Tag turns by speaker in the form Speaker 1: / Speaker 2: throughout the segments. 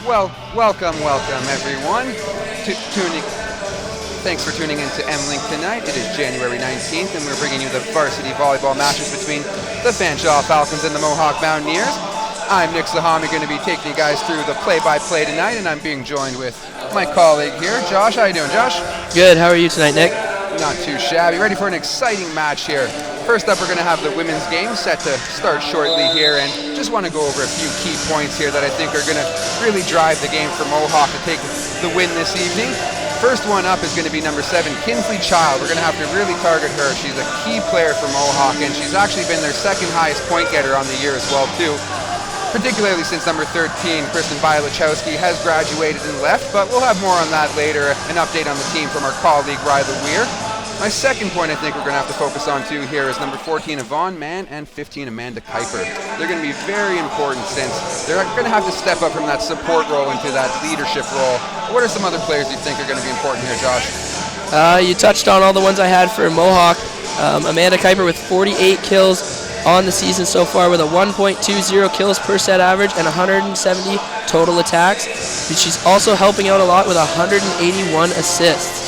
Speaker 1: Well, welcome everyone to tuning. Thanks for tuning in to M-Link tonight. It is January 19th, and we're bringing you the varsity volleyball matches between the Fanshawe Falcons and the Mohawk Mountaineers. I'm Nick Sahami, going to be taking you guys through the play-by-play tonight, and I'm being joined with my colleague here, Josh. How you doing, Josh?
Speaker 2: Good. How are you tonight, Nick?
Speaker 1: Not too shabby. Ready for an exciting match here. First up, we're going to have the women's game set to start shortly here, and just want to go over a few key points here that I think are going to really drive the game for Mohawk to take the win this evening. First one up is going to be number 7, Kinsley Child. We're going to have to really target her. She's a key player for Mohawk, and she's actually been their second highest point getter on the year as well, too. Particularly since number 13, Kristen Bialachowski, has graduated and left, but we'll have more on that later. An update on the team from our colleague, Ryla Weir. My second point I think we're going to have to focus on too here is number 14, Yvonne Mann, and 15, Amanda Kuiper. They're going to be very important since they're going to have to step up from that support role into that leadership role. What are some other players you think are going to be important here, Josh?
Speaker 2: You touched on all the ones I had for Mohawk. Amanda Kuiper with 48 kills on the season so far with a 1.20 kills per set average and 170 total attacks. She's also helping out a lot with 181 assists.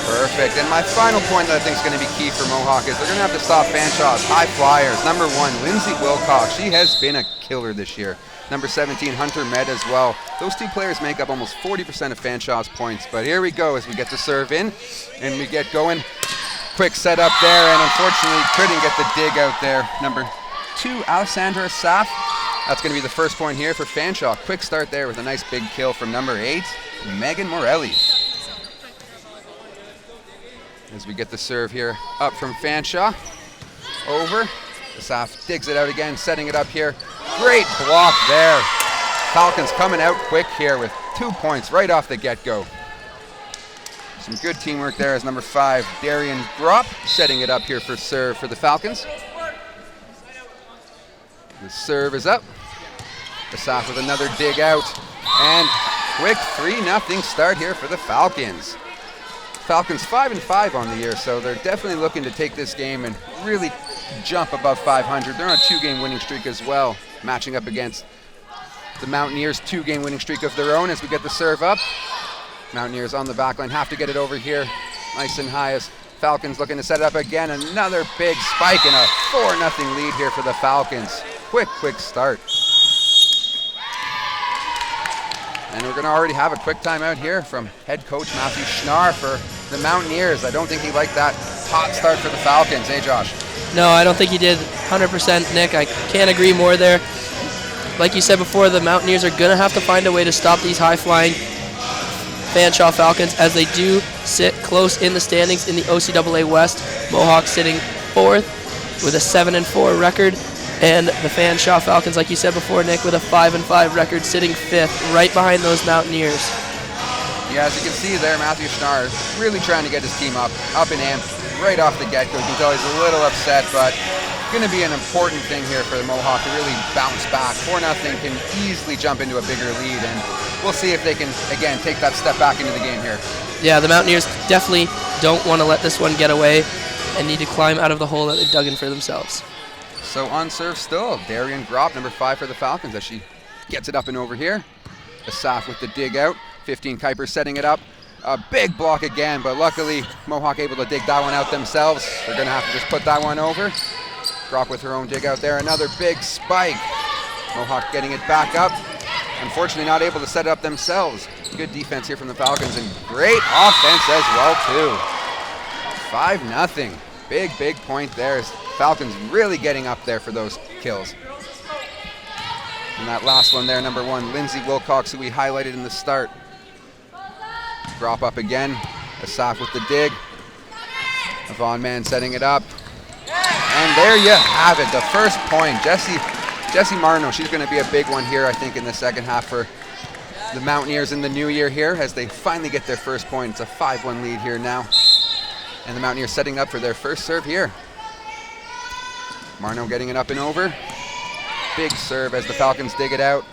Speaker 1: Perfect. And my final point that I think is going to be key for Mohawk is they're going to have to stop Fanshawe's high flyers. Number 1, Lindsay Wilcox. She has been a killer this year. Number 17, Hunter Med as well. Those two players make up almost 40% of Fanshawe's points. But here we go as we get to serve in and we get going. Quick setup there, and unfortunately couldn't get the dig out there. Number 2, Alessandra Saf. That's going to be the first point here for Fanshawe. Quick start there with a nice big kill from number 8, Megan Morelli. As we get the serve here up from Fanshawe. Over. Saf digs it out again, setting it up here. Great block there. Falcons coming out quick here with 2 points right off the get-go. Some good teamwork there as number 5, Darian Gropp, setting it up here for serve for the Falcons. The serve is up. Asaf with another dig out. And quick 3-0 start here for the Falcons. Falcons 5-5 on the year, so they're definitely looking to take this game and really jump above 500. They're on a 2-game winning streak as well, matching up against the Mountaineers' 2-game winning streak of their own as we get the serve up. Mountaineers on the back line have to get it over here nice and high as Falcons looking to set it up again. Another big spike and a 4-0 lead here for the Falcons. Quick start. And we're going to already have a quick timeout here from head coach Matthew Schnarr for the Mountaineers. I don't think he liked that hot start for the Falcons, eh, Josh?
Speaker 2: No, I don't think he did 100%, Nick. I can't agree more there. Like you said before, the Mountaineers are going to have to find a way to stop these high-flying Fanshawe Falcons as they do sit close in the standings in the OCAA West. Mohawk sitting 4th with a 7-4 record. And the Fanshawe Falcons, like you said before, Nick, with a 5-5 record, sitting 5th, right behind those Mountaineers.
Speaker 1: Yeah, as you can see there, Matthew Schnarr is really trying to get his team up and amped right off the get-go. You can tell he's a little upset, but it's going to be an important thing here for the Mohawk to really bounce back. 4-0 can easily jump into a bigger lead, and we'll see if they can, again, take that step back into the game here. Yeah,
Speaker 2: the Mountaineers definitely don't want to let this one get away and need to climb out of the hole that they've dug in for themselves.
Speaker 1: So on serve still, Darian Gropp, number 5 for the Falcons as she gets it up and over here. Asaf with the dig out. 15, Kuiper setting it up. A big block again, but luckily Mohawk able to dig that one out themselves. They're going to have to just put that one over. Gropp with her own dig out there. Another big spike. Mohawk getting it back up. Unfortunately not able to set it up themselves. Good defense here from the Falcons and great offense as well too. 5-0. Big point there. Falcons really getting up there for those kills. And that last one there, number 1, Lindsay Wilcox, who we highlighted in the start. Drop up again. Asaf with the dig. Yvonne Mann setting it up. And there you have it, the first point. Jessie Marno, she's going to be a big one here, I think, in the second half for the Mountaineers in the new year here as they finally get their first point. It's a 5-1 lead here now. And the Mountaineers setting up for their first serve here. Marno getting it up and over. Big serve as the Falcons dig it out.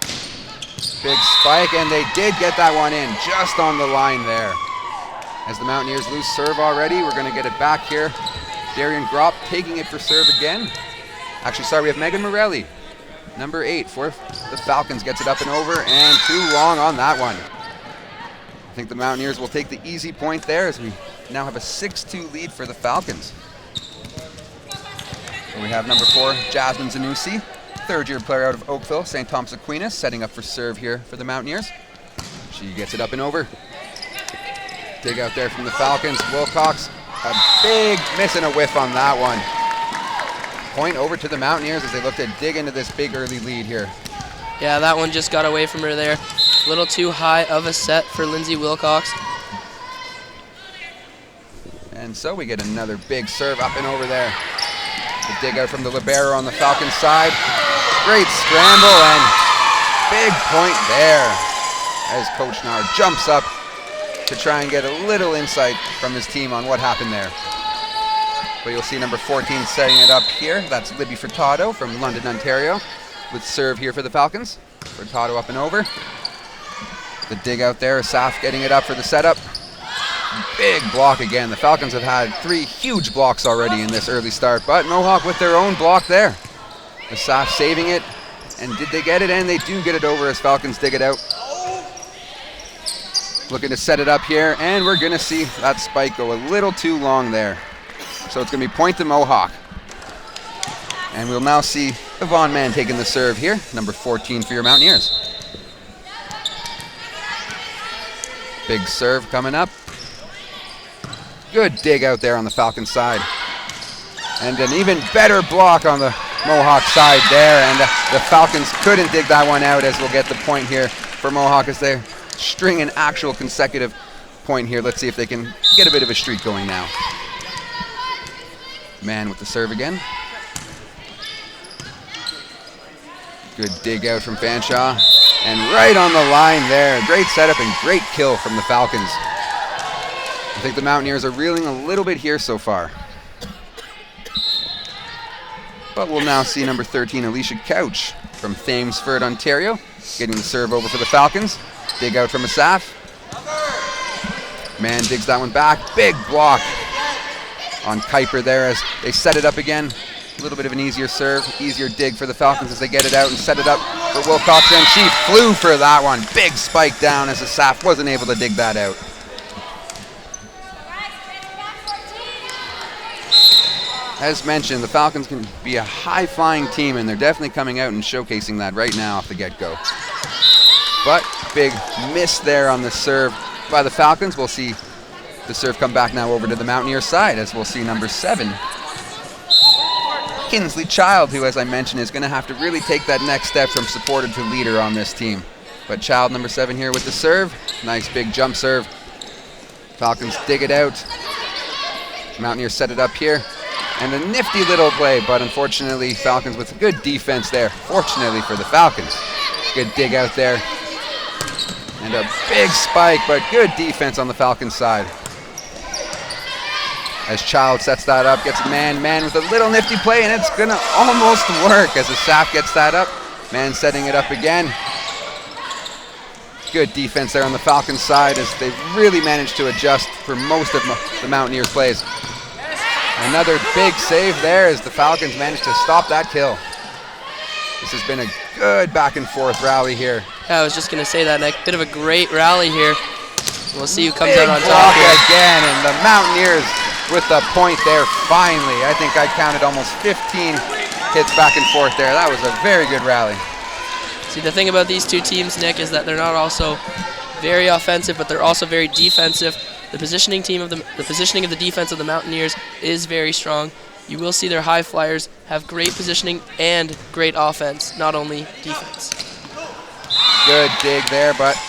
Speaker 1: Big spike, and they did get that one in, just on the line there. As the Mountaineers lose serve already, we're going to get it back here. Darian Gropp taking it for serve again. Actually, sorry, we have Megan Morelli. Number 8 for the Falcons gets it up and over, and too long on that one. I think the Mountaineers will take the easy point there as we now have a 6-2 lead for the Falcons. And we have number 4, Jasmine Zanussi, third-year player out of Oakville, St. Thomas Aquinas, setting up for serve here for the Mountaineers. She gets it up and over. Dig out there from the Falcons. Wilcox, a big miss and a whiff on that one. Point over to the Mountaineers as they look to dig into this big early lead here.
Speaker 2: Yeah, that one just got away from her there. A little too high of a set for Lindsay Wilcox.
Speaker 1: And so we get another big serve up and over there. The dig out from the libero on the Falcons side. Great scramble and big point there as Coach Nard jumps up to try and get a little insight from his team on what happened there. But you'll see number 14 setting it up here. That's Libby Furtado from London, Ontario, with serve here for the Falcons. Furtado up and over. The dig out there, Asaf getting it up for the setup. Big block again. The Falcons have had 3 huge blocks already in this early start, but Mohawk with their own block there. Asaf saving it, and did they get it? And they do get it over as Falcons dig it out. Looking to set it up here, and we're going to see that spike go a little too long there. So it's going to be point to Mohawk. And we'll now see Yvonne Mann taking the serve here, number 14 for your Mountaineers. Big serve coming up. Good dig out there on the Falcon side. And an even better block on the Mohawk side there, and the Falcons couldn't dig that one out as we'll get the point here for Mohawk as they string an actual consecutive point here. Let's see if they can get a bit of a streak going now. Mann with the serve again. Good dig out from Fanshawe. And right on the line there. Great setup and great kill from the Falcons. I think the Mountaineers are reeling a little bit here so far. But we'll now see number 13, Alicia Couch from Thamesford, Ontario, getting the serve over for the Falcons. Dig out from Asaf. Mann digs that one back. Big block on Kuiper there as they set it up again. A little bit of an easier serve, easier dig for the Falcons as they get it out and set it up for Wilcox, and she flew for that one. Big spike down as Asaf wasn't able to dig that out. As mentioned, the Falcons can be a high-flying team, and they're definitely coming out and showcasing that right now off the get-go. But big miss there on the serve by the Falcons. We'll see the serve come back now over to the Mountaineers side as we'll see number 7, Kinsley Child, who, as I mentioned, is going to have to really take that next step from supporter to leader on this team. But Child, number 7 here with the serve. Nice big jump serve. Falcons dig it out. Mountaineers set it up here. And a nifty little play, but unfortunately Falcons with good defense there. Fortunately for the Falcons. Good dig out there. And a big spike, but good defense on the Falcons side. As Child sets that up, gets Mann with a little nifty play, and it's gonna almost work as Asaf gets that up. Mann setting it up again. Good defense there on the Falcons side as they've really managed to adjust for most of the Mountaineers' plays. Another big save there as the Falcons managed to stop that kill. This has been a good back and forth rally here.
Speaker 2: Yeah, I was just going to say that, Nick. Bit of a great rally here. We'll see who comes
Speaker 1: big
Speaker 2: out on top
Speaker 1: block
Speaker 2: here.
Speaker 1: again, and the Mountaineers with the point there finally. I think I counted almost 15 hits back and forth there. That was a very good rally.
Speaker 2: See, the thing about these two teams, Nick, is that they're not also very offensive, but they're also very defensive. The positioning of the defense of the Mountaineers is very strong. You will see their high flyers have great positioning and great offense, not only defense.
Speaker 1: Good dig there, but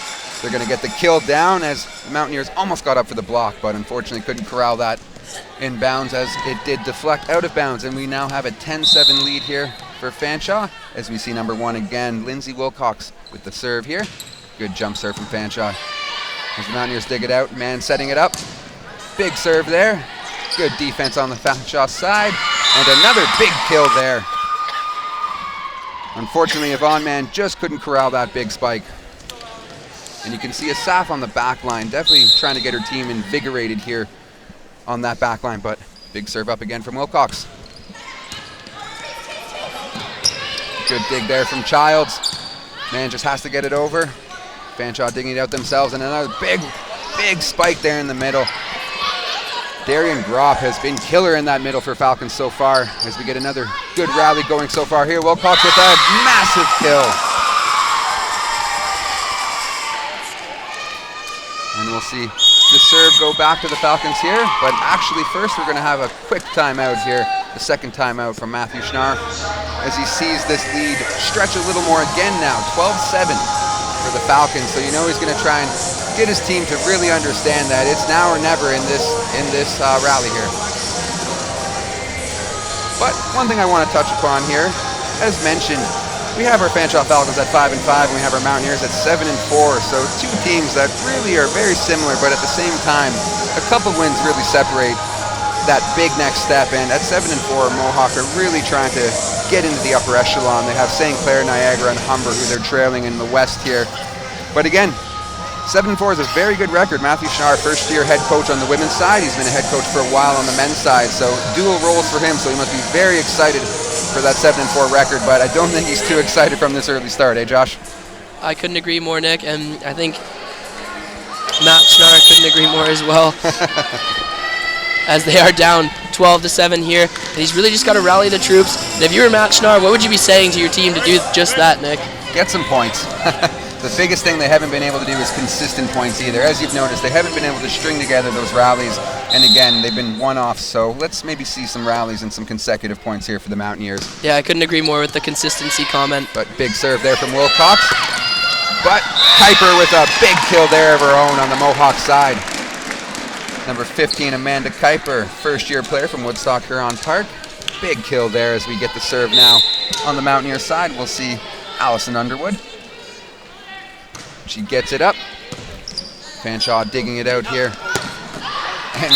Speaker 1: they're going to get the kill down as the Mountaineers almost got up for the block, but unfortunately couldn't corral that in bounds as it did deflect out of bounds. And we now have a 10-7 lead here for Fanshawe as we see number 1 again, Lindsay Wilcox with the serve here. Good jump serve from Fanshawe. As the Mountaineers dig it out, Mann setting it up. Big serve there. Good defense on the Fanshawe side. And another big kill there. Unfortunately, Yvonne Man just couldn't corral that big spike. And you can see Asaf on the back line, definitely trying to get her team invigorated here on that back line, but big serve up again from Wilcox. Good dig there from Childs. Man just has to get it over. Fanshawe digging it out themselves, and another big spike there in the middle. Darian Gropp has been killer in that middle for Falcons so far as we get another good rally going so far here. Wilcox with a massive kill. And we'll see the serve go back to the Falcons here, but actually first we're going to have a quick timeout here, the second timeout from Matthew Schnarr as he sees this lead stretch a little more again now, 12-7 for the Falcons. So you know he's going to try and get his team to really understand that it's now or never in this rally here. But one thing I want to touch upon here, as mentioned, we have our Fanshawe Falcons at 5-5, and we have our Mountaineers at 7-4. So two teams that really are very similar, but at the same time, a couple wins really separate that big next step. And at 7-4, Mohawk are really trying to get into the upper echelon. They have St. Clair, Niagara, and Humber, who they're trailing in the west here. But again, 7-4 is a very good record. Matthew Schnarr, first-year head coach on the women's side. He's been a head coach for a while on the men's side, so dual roles for him, so he must be very excited for that 7-4 record, but I don't think he's too excited from this early start, eh, Josh?
Speaker 2: I couldn't agree more, Nick, and I think Matt Schnarr couldn't agree more as well. As they are down 12-7 here, and he's really just got to rally the troops. And if you were Matt Schnarr, what would you be saying to your team to do just that, Nick?
Speaker 1: Get some points. The biggest thing they haven't been able to do is consistent points either. As you've noticed, they haven't been able to string together those rallies, and again, they've been one-offs, so let's maybe see some rallies and some consecutive points here for the Mountaineers.
Speaker 2: Yeah, I couldn't agree more with the consistency comment.
Speaker 1: But big serve there from Wilcox. But Kuiper with a big kill there of her own on the Mohawk side. Number 15, Amanda Kuiper, first-year player from Woodstock Huron Park. Big kill there as we get the serve now on the Mountaineer side. We'll see Allison Underwood. She gets it up. Fanshawe digging it out here. And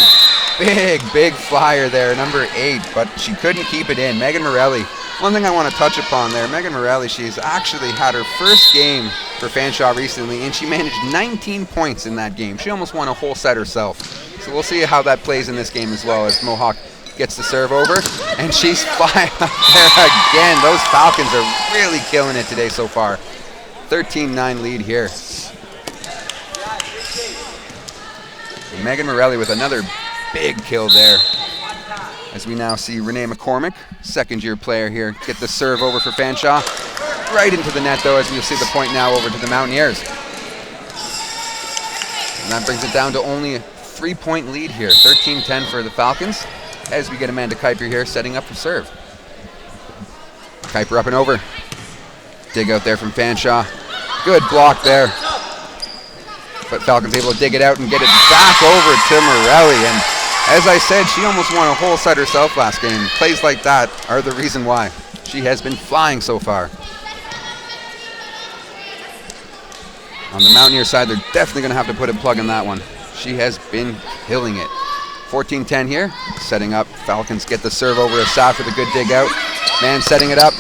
Speaker 1: big flyer there, number 8, but she couldn't keep it in. Megan Morelli. One thing I want to touch upon there, Megan Morelli, she's actually had her first game for Fanshawe recently, and she managed 19 points in that game. She almost won a whole set herself. So we'll see how that plays in this game as well as Mohawk gets the serve over, and she's flying up there again. Those Falcons are really killing it today so far. 13-9 lead here. Megan Morelli with another big kill there. As we now see Renee McCormick, second-year player here, get the serve over for Fanshawe. Right into the net, though, as we'll see the point now over to the Mountaineers. And that brings it down to only a 3-point lead here, 13-10 for the Falcons, as we get Amanda Kuiper here setting up for serve. Kuiper up and over. Dig out there from Fanshawe. Good block there. But Falcons able to dig it out and get it back over to Morelli. And as I said, she almost won a whole set herself last game. Plays like that are the reason why. She has been flying so far. On the Mountaineer side, they're definitely going to have to put a plug in that one. She has been killing it. 14-10 here, setting up. Falcons get the serve over Asaf with a good dig out. Man setting it up.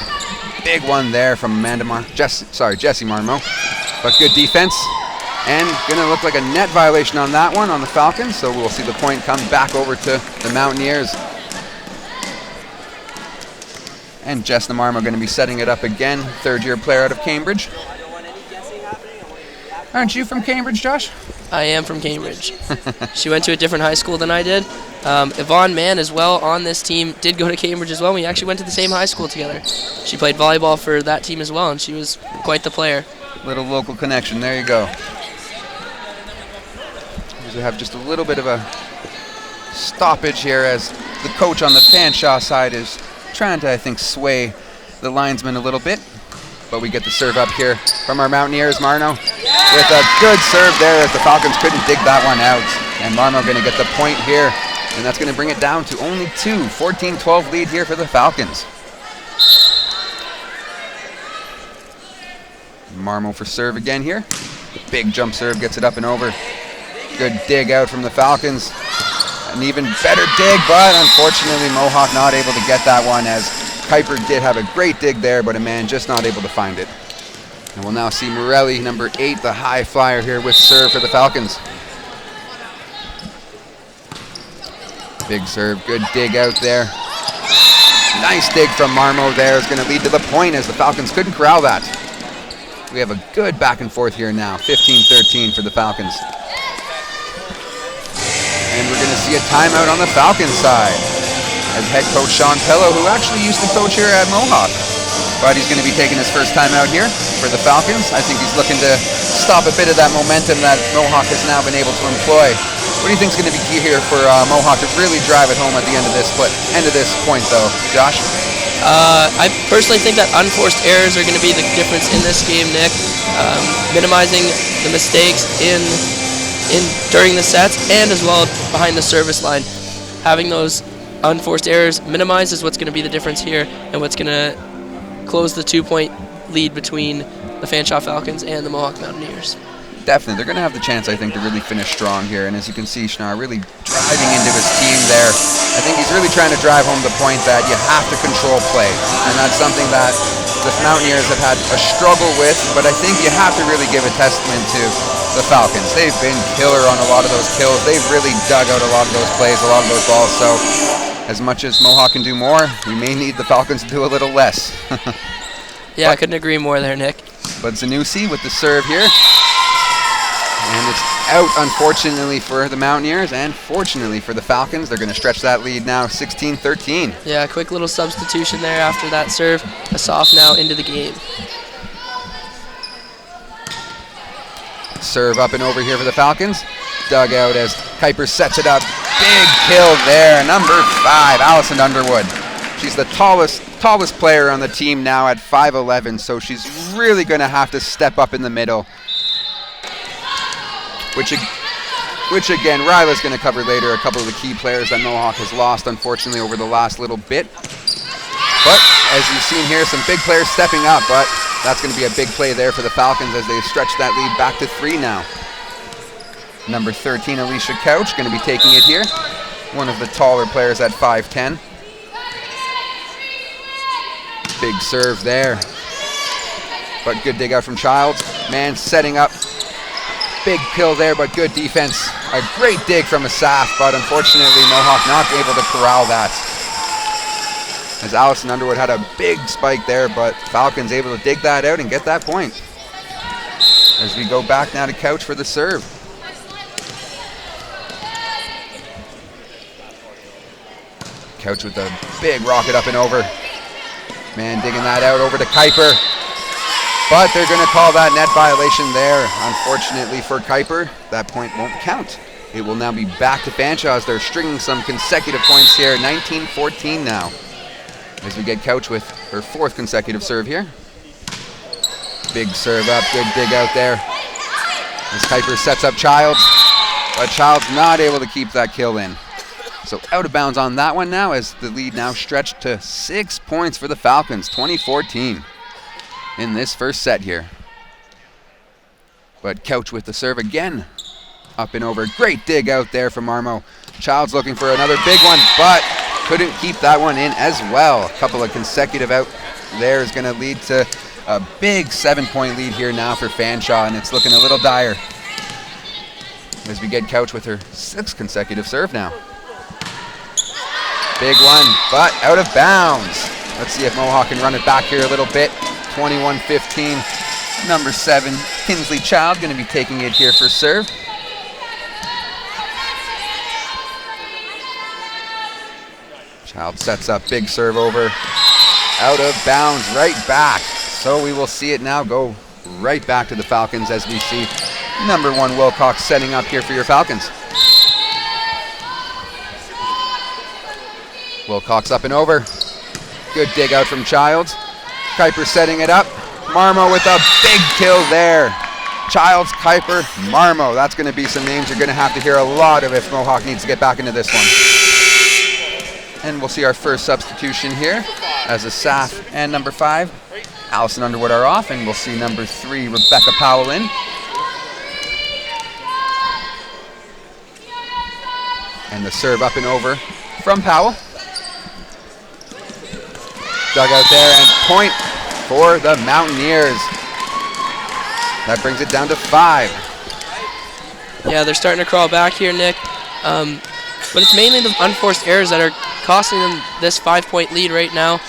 Speaker 1: Big one there from Jessie Marmo. But good defense. And going to look like a net violation on that one on the Falcons, so we'll see the point come back over to the Mountaineers. And Jess Namarmo going to be setting it up again, third-year player out of Cambridge. Aren't you from Cambridge, Josh?
Speaker 2: I am from Cambridge. She went to a different high school than I did. Yvonne Mann as well on this team did go to Cambridge as well. We actually went to the same high school together. She played volleyball for that team as well, and she was quite the player.
Speaker 1: Little local connection, there you go. We have just a little bit of a stoppage here as the coach on the Fanshawe side is trying to, I think, sway the linesman a little bit. But we get the serve up here from our Mountaineers, Marno, with a good serve there as the Falcons couldn't dig that one out. And Marno going to get the point here, and that's going to bring it down to only 2. 14-12 lead here for the Falcons. Marmo for serve again here. Big jump serve, gets it up and over. Good dig out from the Falcons. An even better dig, but unfortunately Mohawk not able to get that one, as Kuiper did have a great dig there, but a man just not able to find it. And we'll now see Morelli, number 8, the high flyer here with serve for the Falcons. Big serve, good dig out there. Nice dig from Marmo there is going to lead to the point, as the Falcons couldn't corral that. We have a good back and forth here now, 15-13 for the Falcons. And we're going to see a timeout on the Falcons side, as head coach Sean Pello, who actually used to coach here at Mohawk, but he's going to be taking his first time out here for the Falcons. I think he's looking to stop a bit of that momentum that Mohawk has now been able to employ. What do you think is going to be key here for Mohawk to really drive it home at the end of this point, though, Josh?
Speaker 2: I personally think that unforced errors are going to be the difference in this game, Nick. Minimizing the mistakes during the sets, and as well behind the service line. Having those unforced errors minimized is what's going to be the difference here, and what's going to close the 2-point lead between the Fanshawe Falcons and the Mohawk Mountaineers.
Speaker 1: Definitely, they're going to have the chance, I think, to really finish strong here. And as you can see, Schnarr really driving into his team there. I think he's really trying to drive home the point that you have to control play. And that's something that the Mountaineers have had a struggle with, but I think you have to really give a testament to the Falcons. They've been killer on a lot of those kills. They've really dug out a lot of those plays, a lot of those balls. So as much as Mohawk can do more, we may need the Falcons to do a little less.
Speaker 2: Yeah, I couldn't agree more there, Nick.
Speaker 1: But Zanussi with the serve here. And it's out, unfortunately, for the Mountaineers, and fortunately for the Falcons. They're going to stretch that lead now, 16-13.
Speaker 2: Yeah, a quick little substitution there after that serve. Asaf now into the game.
Speaker 1: Serve up and over here for the Falcons. Dug out as Kuiper sets it up. Big kill there, number 5, Allison Underwood. She's the tallest player on the team now at 5'11", so she's really going to have to step up in the middle. Which again, Ryla's going to cover later, a couple of the key players that Mohawk has lost, unfortunately, over the last little bit. But as you've seen here, some big players stepping up, but that's going to be a big play there for the Falcons as they stretch that lead back to 3 now. Number 13, Alicia Couch, going to be taking it here. One of the taller players at 5'10". Big serve there. But good dig out from Childs. Man setting up. Big kill there, but good defense. A great dig from Asaf, but unfortunately Mohawk not able to corral that. As Allison Underwood had a big spike there, but Falcons able to dig that out and get that point. As we go back now to Couch for the serve. Couch with a big rocket up and over. Man digging that out over to Kuiper. But they're going to call that net violation there. Unfortunately for Kuiper, that point won't count. It will now be back to Fanshawe as they're stringing some consecutive points here. 19-14 now. As we get Couch with her 4th consecutive serve here. Big serve up, good dig out there. As Kuiper sets up Childs. But Childs not able to keep that kill in. So out of bounds on that one now, as the lead now stretched to 6 points for the Falcons, 20-14 in this first set here. But Couch with the serve again. Up and over, great dig out there from Marmo. Childs looking for another big one, but couldn't keep that one in as well. A couple of consecutive out there is gonna lead to a big 7-point lead here now for Fanshawe, and it's looking a little dire. As we get Couch with her 6th consecutive serve now. Big one, but out of bounds. Let's see if Mohawk can run it back here a little bit. 21-15. Number 7, Kinsley Child, going to be taking it here for serve. Child sets up, big serve over. Out of bounds, right back. So we will see it now go right back to the Falcons as we see number 1 Wilcox setting up here for your Falcons. Wilcox up and over. Good dig out from Childs. Kuiper setting it up. Marmo with a big kill there. Childs, Kuiper, Marmo. That's going to be some names you're going to have to hear a lot of if Mohawk needs to get back into this one. And we'll see our first substitution here as Asaf and number 5, Allison Underwood, are off, and we'll see number 3, Rebecca Powell, in. And the serve up and over from Powell. Dug out there, and point for the Mountaineers. That brings it down to 5.
Speaker 2: Yeah, they're starting to crawl back here, Nick. But it's mainly the unforced errors that are costing them this 5-point lead right now.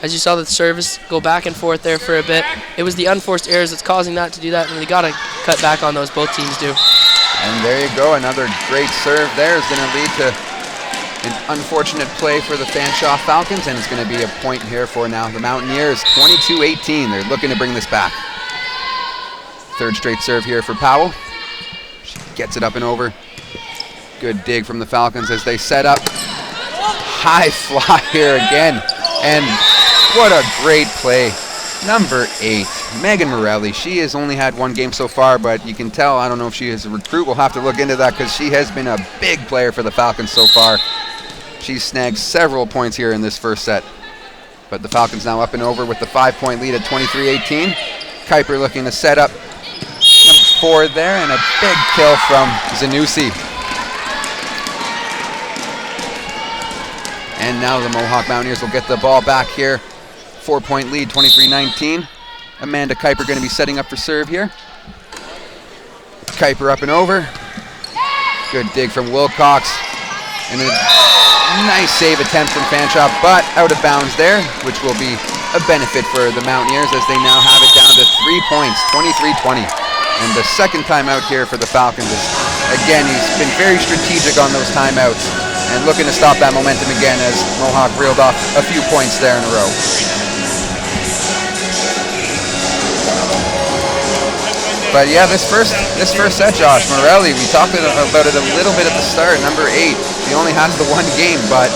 Speaker 2: As you saw the service go back and forth there for a bit, it was the unforced errors that's causing that to do that, and they got to cut back on those, both teams do.
Speaker 1: And there you go, another great serve there is going to lead to an unfortunate play for the Fanshawe Falcons, and it's going to be a point here for now the Mountaineers. 22-18, they're looking to bring this back. Third straight serve here for Powell. She gets it up and over. Good dig from the Falcons as they set up. High fly here again, and what a great play. Number 8, Megan Morelli. She has only had 1 game so far, but you can tell, I don't know if she is a recruit. We'll have to look into that because she has been a big player for the Falcons so far. She's snagged several points here in this first set. But the Falcons now up and over with the 5-point lead at 23-18. Kuiper looking to set up number 4 there, and a big kill from Zanussi. And now the Mohawk Mountaineers will get the ball back here. 4-point lead, 23-19. Amanda Kuiper going to be setting up for serve here. Kuiper up and over. Good dig from Wilcox. And a nice save attempt from Fanshawe, but out of bounds there, which will be a benefit for the Mountaineers as they now have it down to 3 points, 23-20. And the second timeout here for the Falcons is, again, he's been very strategic on those timeouts and looking to stop that momentum again as Mohawk reeled off a few points there in a row. But yeah, this first set, Josh, Morelli, we talked about it a little bit at the start, number 8. She only has the 1 game, but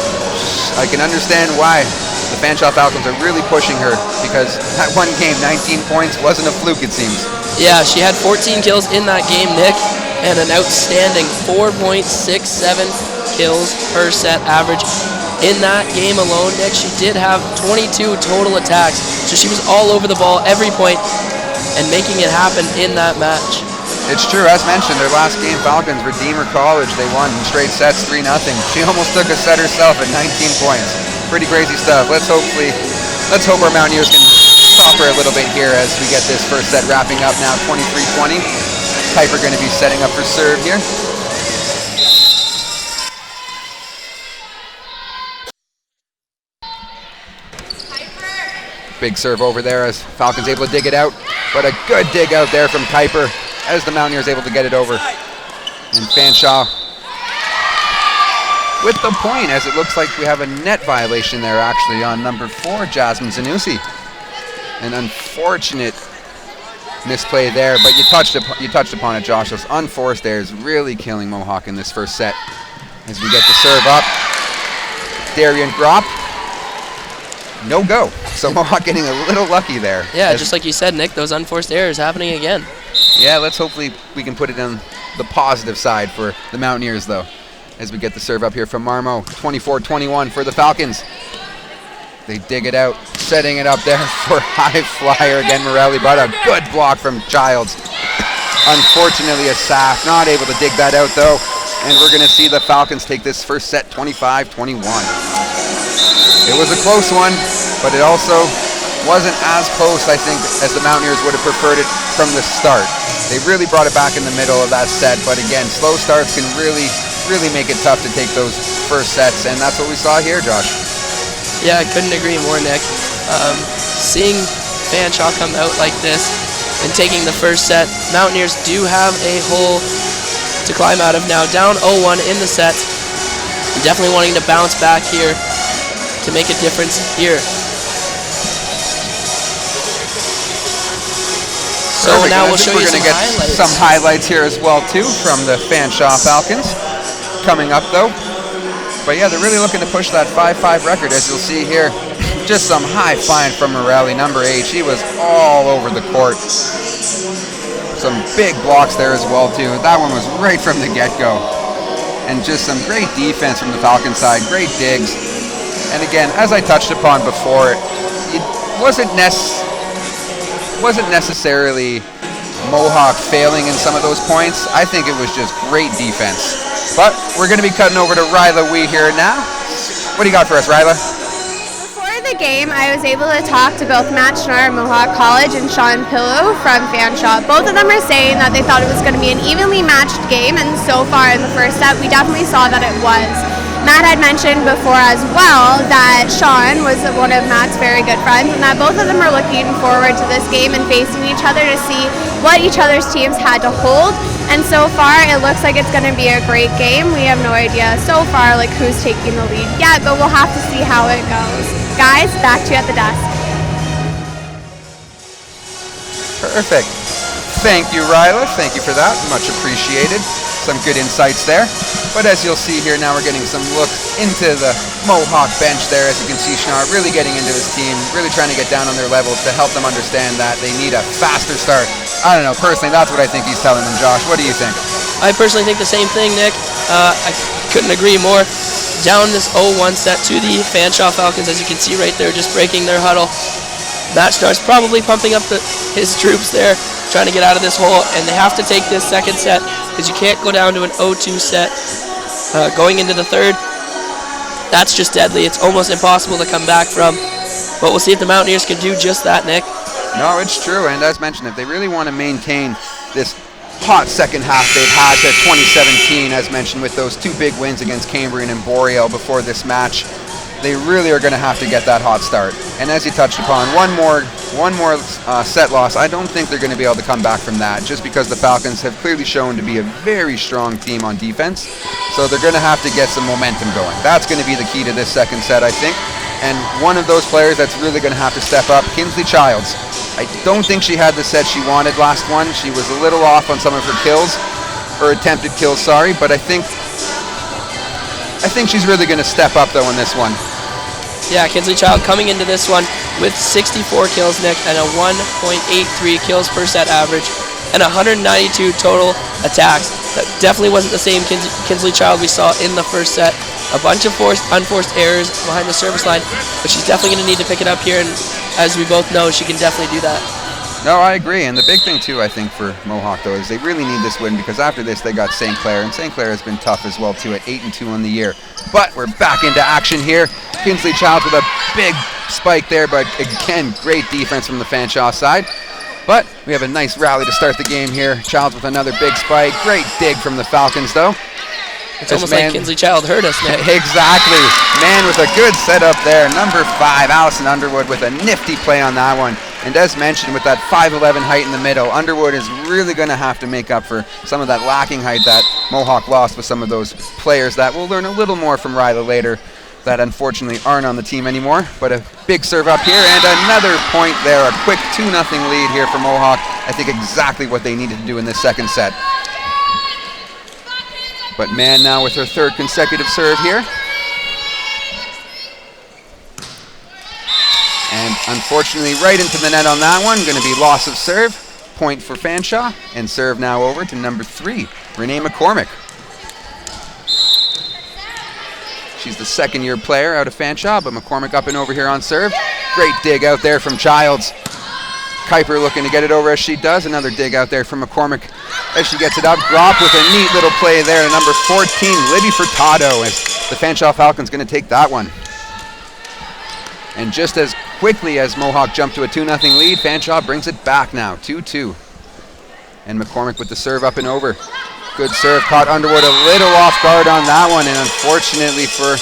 Speaker 1: I can understand why the Fanshawe Falcons are really pushing her, because that 1 game, 19 points, wasn't a fluke, it seems.
Speaker 2: Yeah, she had 14 kills in that game, Nick, and an outstanding 4.67 kills per set average. In that game alone, Nick, she did have 22 total attacks, so she was all over the ball every point and making it happen in that match.
Speaker 1: It's true, as mentioned, their last game, Falcons, Redeemer College, they won in straight sets 3-0. She almost took a set herself at 19 points. Pretty crazy stuff. Let's hope our Mountaineers can stop her a little bit here as we get this first set wrapping up now, 23-20. Kuiper going to be setting up for serve here. Big serve over there as Falcons able to dig it out, but a good dig out there from Kuiper as the Mountaineers able to get it over. And Fanshawe with the point, as it looks like we have a net violation there actually on number 4, Jasmine Zanussi. An unfortunate misplay there, but you touched upon it, Josh. Those unforced errors really killing Mohawk in this first set. As we get the serve up, Darian Gropp. No go. So Mohawk getting a little lucky there.
Speaker 2: Yeah, just like you said, Nick, those unforced errors happening again.
Speaker 1: Yeah, let's hopefully we can put it on the positive side for the Mountaineers, though, as we get the serve up here from Marmo. 24-21 for the Falcons. They dig it out, setting it up there for high flyer again, Morelli, but a good block from Childs. Unfortunately, Asaf not able to dig that out, though, and we're going to see the Falcons take this first set 25-21. It was a close one, but it also wasn't as close, I think, as the Mountaineers would have preferred it from the start. They really brought it back in the middle of that set, but again, slow starts can really make it tough to take those first sets, and that's what we saw here, Josh.
Speaker 2: Yeah, I couldn't agree more, Nick. Seeing Fanshawe come out like this and taking the first set, Mountaineers do have a hole to climb out of now. Down 0-1 in the set. Definitely wanting to bounce back here to make a difference here. So
Speaker 1: perfect.
Speaker 2: now we'll show you some highlights.
Speaker 1: We're going to get some highlights here as well, too, from the Fanshawe Falcons coming up, though. But yeah, they're really looking to push that 5-5 record, as you'll see here. Just some high flying from Morelli, number 8. She was all over the court. Some big blocks there as well, too. That one was right from the get-go. And just some great defense from the Falcon side, great digs. And again, as I touched upon before, it wasn't necessarily Mohawk failing in some of those points. I think it was just great defense. But we're going to be cutting over to Ryla Wee here now. What do you got for us, Ryla?
Speaker 3: Before the game, I was able to talk to both Matt Schnarr at Mohawk College and Sean Pillow from Fanshawe. Both of them are saying that they thought it was going to be an evenly matched game, and so far in the first set, we definitely saw that it was. Matt had mentioned before as well that Sean was one of Matt's very good friends, and that both of them are looking forward to this game and facing each other to see what each other's teams had to hold. And so far, it looks like it's going to be a great game. We have no idea so far like who's taking the lead yet, but we'll have to see how it goes. Guys, back to you at the desk.
Speaker 1: Perfect. Thank you, Ryla. Thank you for that. Much appreciated. Some good insights there. But as you'll see here, now we're getting some looks into the Mohawk bench there. As you can see, Schnarr really getting into his team, really trying to get down on their level to help them understand that they need a faster start. I don't know, personally, that's what I think he's telling them. Josh, what do you think?
Speaker 2: I personally think the same thing, Nick. I couldn't agree more. Down this 0-1 set to the Fanshawe Falcons, as you can see right there, just breaking their huddle. Matt Schnarr's probably pumping up his troops there, trying to get out of this hole, and they have to take this second set because you can't go down to an 0-2 set going into the third. That's just deadly. It's almost impossible to come back from, but we'll see if the Mountaineers can do just that, Nick.
Speaker 1: No, it's true, and as mentioned, if they really want to maintain this hot second half they've had to 2017, as mentioned, with those two big wins against Cambrian and Boreal before this match, they really are going to have to get that hot start. And as you touched upon, one more set loss, I don't think they're going to be able to come back from that, just because the Falcons have clearly shown to be a very strong team on defense. So they're going to have to get some momentum going. That's going to be the key to this second set, I think. And one of those players that's really going to have to step up, Kinsley Childs. I don't think she had the set she wanted last one. She was a little off on some of her kills, or attempted kills, sorry, but I think she's really going to step up, though, in this one.
Speaker 2: Yeah, Kinsley Child coming into this one with 64 kills, Nick, and a 1.83 kills per set average, and 192 total attacks. That definitely wasn't the same Kinsley Child we saw in the first set. A bunch of unforced errors behind the service line, but she's definitely going to need to pick it up here, and as we both know, she can definitely do that.
Speaker 1: No, I agree, and the big thing too, I think, for Mohawk, though, is they really need this win, because after this they got St. Clair, and St. Clair has been tough as well too, at 8-2 on the year. But we're back into action here. Kinsley Childs with a big spike there, but again, great defense from the Fanshawe side. But we have a nice rally to start the game here. Childs with another big spike. Great dig from the Falcons, though.
Speaker 2: It's almost like Kinsley Child hurt us, Nick.
Speaker 1: Exactly. Man with a good setup there. Number 5, Allison Underwood, with a nifty play on that one. And as mentioned, with that 5'11" height in the middle, Underwood is really going to have to make up for some of that lacking height that Mohawk lost with some of those players that we'll learn a little more from Ryla later, that unfortunately aren't on the team anymore. But a big serve up here, and another point there. A quick 2-0 lead here for Mohawk. I think exactly what they needed to do in this second set. But Man now with her third consecutive serve here. And unfortunately right into the net on that one. Going to be loss of serve. Point for Fanshawe. And serve now over to number 3, Renee McCormick. She's the second-year player out of Fanshawe, but McCormick up and over here on serve. Great dig out there from Childs. Kuiper looking to get it over as she does. Another dig out there from McCormick as she gets it up. Grop with a neat little play there to number 14, Libby Furtado, as the Fanshawe Falcons going to take that one. And just as quickly as Mohawk jumped to a 2-0 lead, Fanshawe brings it back now, 2-2. And McCormick with the serve up and over. Good serve, caught Underwood a little off guard on that one, and unfortunately for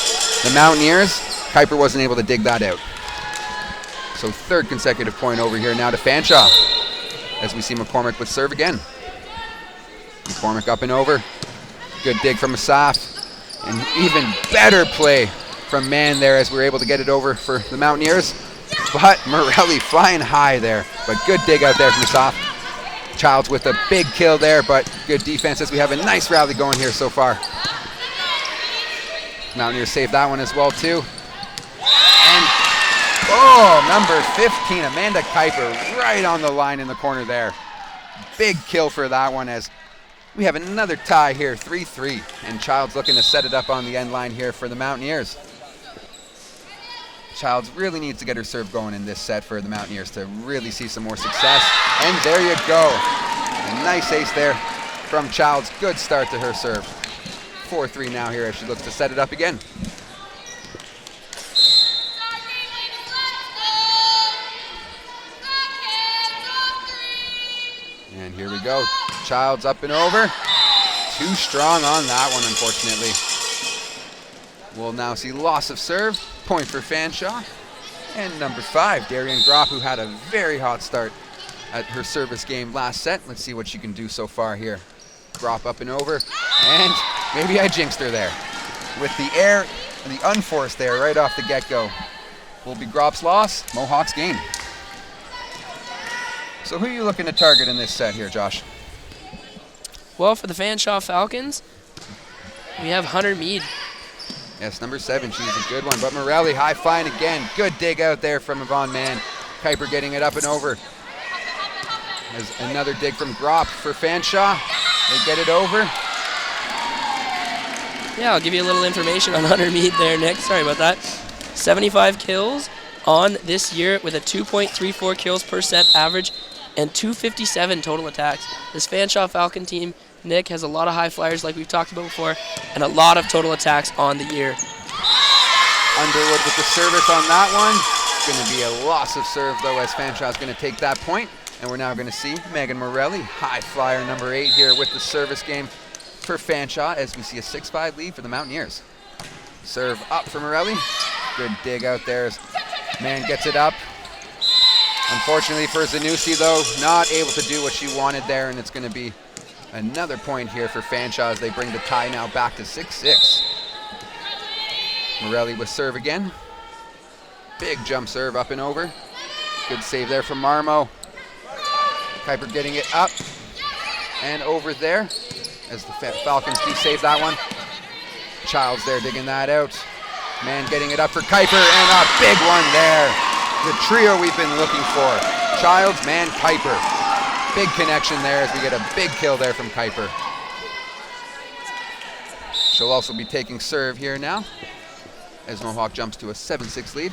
Speaker 1: the Mountaineers, Kuiper wasn't able to dig that out. So third consecutive point over here now to Fanshawe, as we see McCormick with serve again. McCormick up and over. Good dig from Asaf. And even better play from Man there, as we were able to get it over for the Mountaineers. But Morelli flying high there. But good dig out there from Asaf. Childs with a big kill there, but good defense as we have a nice rally going here so far. Mountaineers saved that one as well too. And oh, number 15, Amanda Kuiper, right on the line in the corner there. Big kill for that one, as we have another tie here, 3-3. And Childs looking to set it up on the end line here for the Mountaineers. Childs really needs to get her serve going in this set for the Mountaineers to really see some more success. And there you go. A nice ace there from Childs. Good start to her serve. 4-3 now here as she looks to set it up again. And here we go. Childs up and over. Too strong on that one, unfortunately. We'll now see loss of serve. Point for Fanshawe. And number 5, Darian Gropp, who had a very hot start at her service game last set. Let's see what she can do so far here. Gropp up and over. And maybe I jinxed her there. With the air and the unforced there right off the get-go. Will be Gropp's loss, Mohawk's gain. So who are you looking to target in this set here, Josh?
Speaker 2: Well, for the Fanshawe Falcons, we have Hunter Mead.
Speaker 1: Yes, number 7, she's a good one. But Morelli high flying again. Good dig out there from Yvonne Mann. Kuiper getting it up and over. There's another dig from Gropp for Fanshawe. They get it over.
Speaker 2: Yeah, I'll give you a little information on Hunter Mead there, Nick. Sorry about that. 75 kills on this year with a 2.34 kills per set average and 257 total attacks. This Fanshawe Falcon team, Nick, has a lot of high flyers like we've talked about before and a lot of total attacks on the year.
Speaker 1: Underwood with the service on that one. It's going to be a loss of serve though, as Fanshawe is going to take that point. And we're now going to see Megan Morelli, high flyer number 8 here with the service game for Fanshawe as we see a 6-5 lead for the Mountaineers. Serve up for Morelli. Good dig out there as Mann gets it up. Unfortunately for Zanussi though, not able to do what she wanted there, and it's going to be another point here for Fanshawe as they bring the tie now back to 6-6. Morelli with serve again. Big jump serve up and over. Good save there from Marmo. Kuiper getting it up and over there as the Falcons do save that one. Childs there digging that out. Mann getting it up for Kuiper and a big one there. The trio we've been looking for. Childs, Mann, Kuiper. Big connection there as we get a big kill there from Kuiper. She'll also be taking serve here now as Mohawk jumps to a 7-6 lead.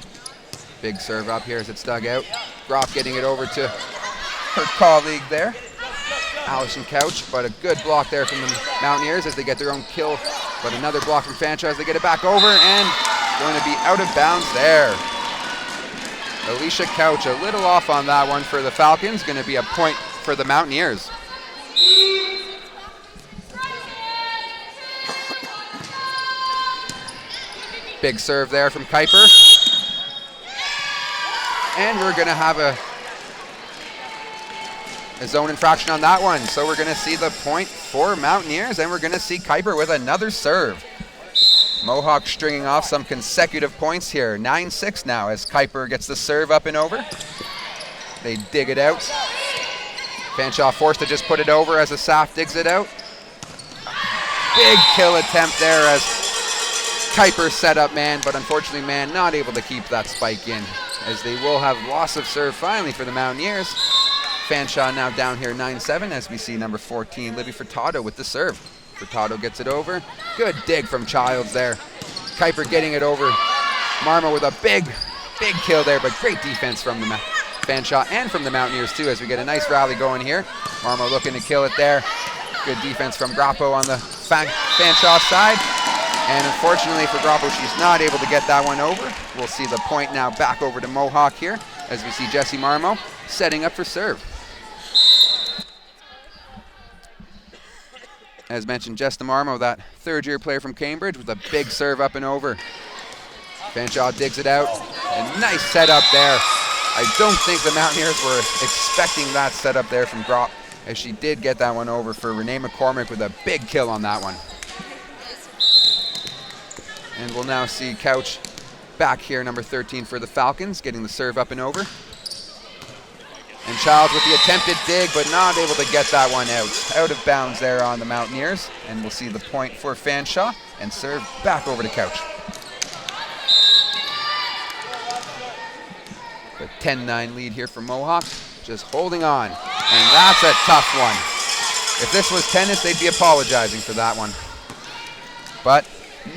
Speaker 1: Big serve up here as it's dug out. Gropp getting it over to her colleague there, Allison Couch, but a good block there from the Mountaineers as they get their own kill, but another block from Fanshawe as they get it back over and going to be out of bounds there. Alicia Couch a little off on that one for the Falcons, going to be a point for the Mountaineers. Big serve there from Kuiper. And we're going to have a zone infraction on that one. So we're going to see the point for Mountaineers, and we're going to see Kuiper with another serve. Mohawk stringing off some consecutive points here. 9-6 now as Kuiper gets the serve up and over. They dig it out. Fanshawe forced to just put it over as Asaf digs it out. Big kill attempt there as Kuiper set up Mann, but unfortunately Mann not able to keep that spike in, as they will have loss of serve finally for the Mountaineers. Fanshawe now down here 9-7 as we see number 14, Libby Furtado with the serve. Furtado gets it over. Good dig from Childs there. Kuiper getting it over. Marmo with a big kill there, but great defense from the Fanshawe and from the Mountaineers too as we get a nice rally going here. Marmo looking to kill it there. Good defense from Grappo on the Fanshawe side. And unfortunately for Grappo, she's not able to get that one over. We'll see the point now back over to Mohawk here as we see Jessie Marmo setting up for serve. As mentioned, Jess DeMarmo, that third-year player from Cambridge, with a big serve up and over. Fanshawe digs it out. A nice setup there. I don't think the Mountaineers were expecting that setup there from Gropp, as she did get that one over for Renee McCormick with a big kill on that one. And we'll now see Couch back here, number 13 for the Falcons, getting the serve up and over. And Childs with the attempted dig, but not able to get that one out. Out of bounds there on the Mountaineers. And we'll see the point for Fanshawe and serve back over to Couch. The 10-9 lead here for Mohawk, just holding on. And that's a tough one. If this was tennis, they'd be apologizing for that one. But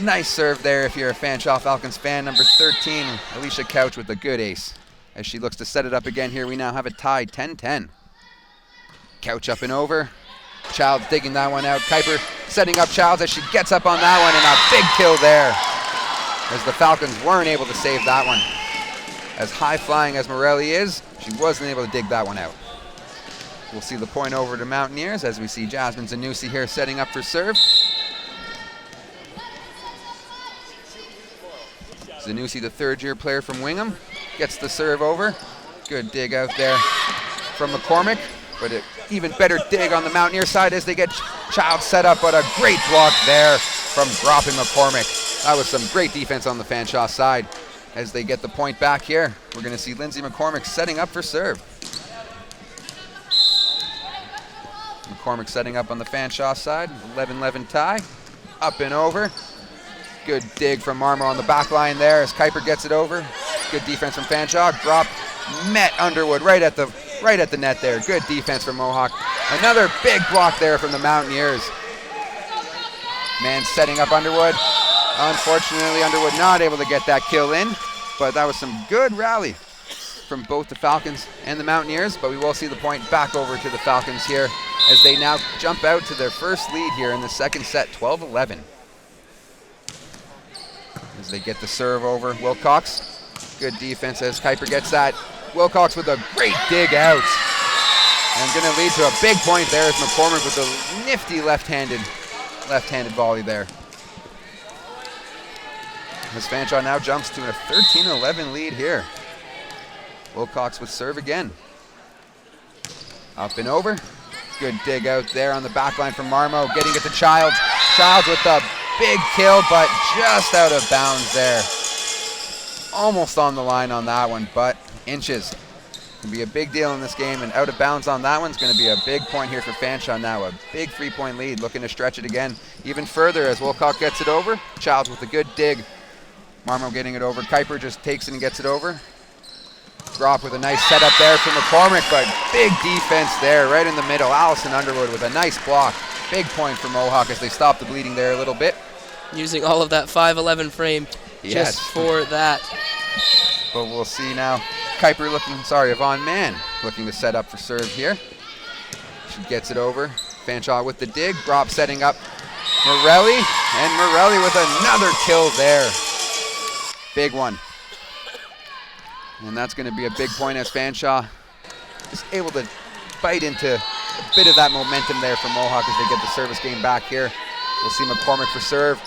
Speaker 1: nice serve there if you're a Fanshawe Falcons fan. Number 13, Alicia Couch with a good ace. As she looks to set it up again here, we now have a tie, 10-10. Couch up and over. Childs digging that one out. Kuiper setting up Childs as she gets up on that one, and a big kill there, as the Falcons weren't able to save that one. As high flying as Morelli is, she wasn't able to dig that one out. We'll see the point over to Mountaineers as we see Jasmine Zanussi here setting up for serve. Zanussi, the third-year player from Wingham, gets the serve over. Good dig out there from McCormick, but an even better dig on the Mountaineer side as they get Child set up, but a great block there from Gropp and McCormick. That was some great defense on the Fanshawe side. As they get the point back here, we're going to see Lindsay McCormick setting up for serve. McCormick setting up on the Fanshawe side, 11-11 tie, up and over. Good dig from Marmo on the back line there as Kuiper gets it over. Good defense from Fanshawe. Gropp met Underwood right at the net there. Good defense from Mohawk. Another big block there from the Mountaineers. Man setting up Underwood. Unfortunately, Underwood not able to get that kill in, but that was some good rally from both the Falcons and the Mountaineers, but we will see the point back over to the Falcons here as they now jump out to their first lead here in the second set, 12-11. As they get the serve over, Wilcox. Good defense as Kuiper gets that. Wilcox with a great dig out. And going to lead to a big point there as McCormick with a nifty left-handed volley there. As Fanshawe now jumps to a 13-11 lead here. Wilcox with serve again. Up and over. Good dig out there on the back line from Marmo, getting it to Childs. Childs with a big kill, but just out of bounds there. Almost on the line on that one, but inches. Can be a big deal in this game, and out of bounds on that one's going to be a big point here for Fanshawe now. A big 3-point lead, looking to stretch it again even further as Wilcox gets it over. Childs with a good dig. Marmo getting it over. Kuiper just takes it and gets it over. Gropp with a nice setup there from McCormick, but big defense there right in the middle. Allison Underwood with a nice block. Big point for Mohawk as they stop the bleeding there a little bit.
Speaker 2: Using all of that 5'11 frame just for that.
Speaker 1: But we'll see now. Kuiper Yvonne Mann looking to set up for serve here. She gets it over. Fanshawe with the dig. Gropp setting up Morelli, and Morelli with another kill there. Big one. And that's going to be a big point as Fanshawe is able to bite into a bit of that momentum there for Mohawk as they get the service game back here. We'll see McCormick for serve.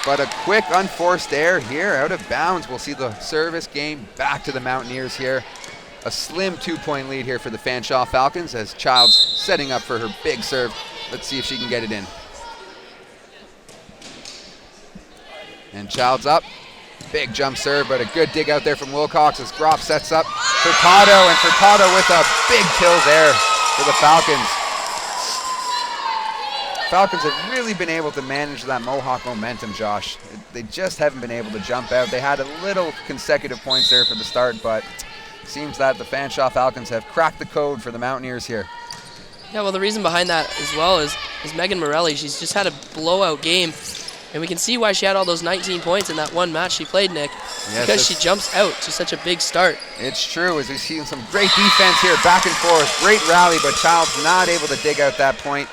Speaker 1: But a quick unforced error here out of bounds. We'll see the service game back to the Mountaineers here. A slim 2-point lead here for the Fanshawe Falcons as Childs setting up for her big serve. Let's see if she can get it in. And Childs up. Big jump serve, but a good dig out there from Wilcox as Gropp sets up Furtado, and Furtado with a big kill there for the Falcons. Falcons have really been able to manage that Mohawk momentum, Josh. They just haven't been able to jump out. They had a little consecutive points there for the start, but it seems that the Fanshawe Falcons have cracked the code for the Mountaineers here.
Speaker 2: Yeah, well, the reason behind that as well is Megan Morelli. She's just had a blowout game, and we can see why she had all those 19 points in that one match she played, Nick, because she jumps out to such a big start. It's
Speaker 1: true, as we've seen some great defense here, back and forth, great rally, but Childs not able to dig out that point.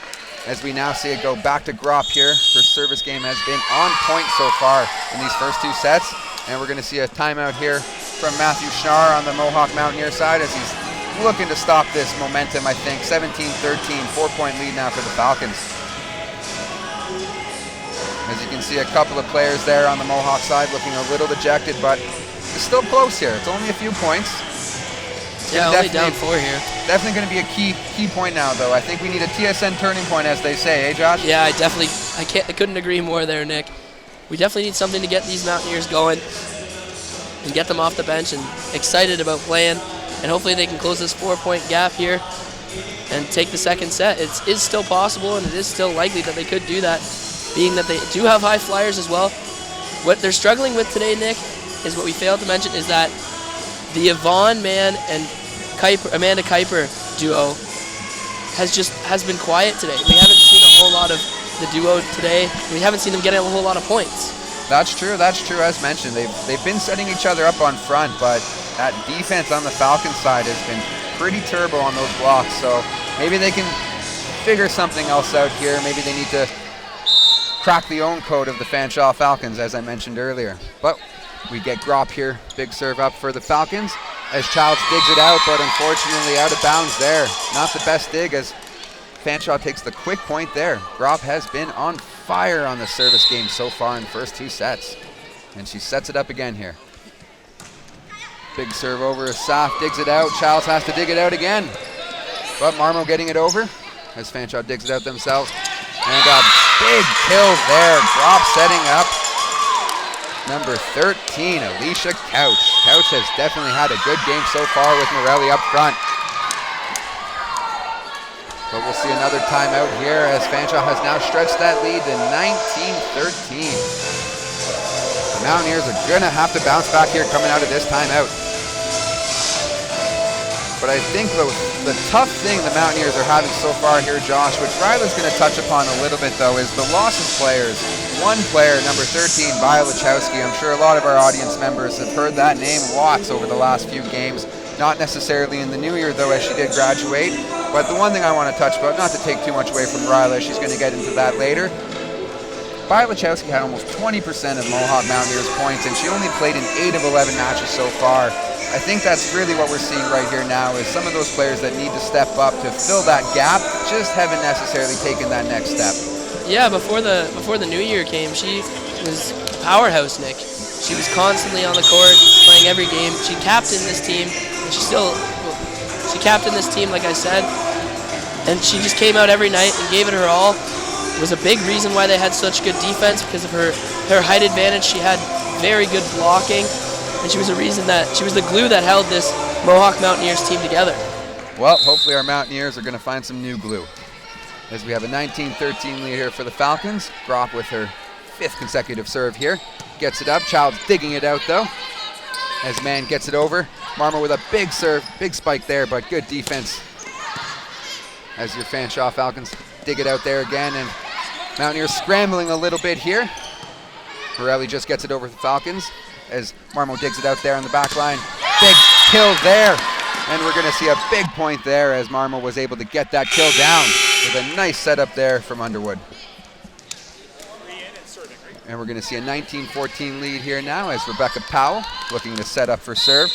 Speaker 1: As we now see it go back to Gropp here. Her service game has been on point so far in these first two sets. And we're going to see a timeout here from Matthew Schnarr on the Mohawk Mountaineer side as he's looking to stop this momentum, I think. 17-13, 4-point lead now for the Falcons. As you can see, a couple of players there on the Mohawk side looking a little dejected, but it's still close here. It's only a few points.
Speaker 2: Yeah, only down 4 here.
Speaker 1: Definitely going to be a key point now, though. I think we need a TSN turning point, as they say, Josh?
Speaker 2: Yeah, I couldn't agree more there, Nick. We definitely need something to get these Mountaineers going and get them off the bench and excited about playing. And hopefully they can close this 4-point gap here and take the second set. It is still possible, and it is still likely that they could do that, being that they do have high flyers as well. What they're struggling with today, Nick, is what we failed to mention, is that the Yvonne Mann and Amanda Kuiper duo has been quiet today. We haven't seen a whole lot of the duo today. We haven't seen them getting a whole lot of points.
Speaker 1: That's true. As mentioned, they've been setting each other up on front, but that defense on the Falcons side has been pretty turbo on those blocks. So maybe they can figure something else out here. Maybe they need to crack the own code of the Fanshawe Falcons, as I mentioned earlier. But we get Gropp here, big serve up for the Falcons, as Childs digs it out, but unfortunately out of bounds there. Not the best dig, as Fanshawe takes the quick point there. Gropp has been on fire on the service game so far in the first 2 sets. And she sets it up again here. Big serve over, Saf digs it out. Childs has to dig it out again. But Marmo getting it over as Fanshawe digs it out themselves. And a big kill there. Gropp setting up number 13, Alicia Couch. Couch has definitely had a good game so far with Morelli up front. But we'll see another timeout here as Fanshawe has now stretched that lead to 19-13. The Mountaineers are going to have to bounce back here coming out of this timeout. But I think the tough thing the Mountaineers are having so far here, Josh, which Riley's going to touch upon a little bit though, is the loss of players. One player, number 13, Bialachowski. I'm sure a lot of our audience members have heard that name lots over the last few games. Not necessarily in the new year though, as she did graduate. But the one thing I want to touch about, not to take too much away from Riley, she's going to get into that later. Bialachowski had almost 20% of Mohawk Mountaineers points, and she only played in 8 of 11 matches so far. I think that's really what we're seeing right here now, is some of those players that need to step up to fill that gap just haven't necessarily taken that next step.
Speaker 2: Yeah, before the new year came, she was a powerhouse, Nick. She was constantly on the court, playing every game. She captained this team, and she captained this team, like I said, and she just came out every night and gave it her all. It was a big reason why they had such good defense, because of her height advantage. She had very good blocking, and she was the glue that held this Mohawk Mountaineers team together.
Speaker 1: Well, hopefully our Mountaineers are going to find some new glue, as we have a 19-13 lead here for the Falcons. Gropp with her 5th consecutive serve here. Gets it up. Childs digging it out though, as Mann gets it over. Marmo with a big serve, big spike there, but good defense as your Fanshawe Falcons dig it out there again, and Mountaineers scrambling a little bit here. Morelli just gets it over the Falcons as Marmo digs it out there on the back line. Big kill there, and we're going to see a big point there as Marmo was able to get that kill down with a nice setup there from Underwood. And we're going to see a 19-14 lead here now as Rebecca Powell looking to set up for serve.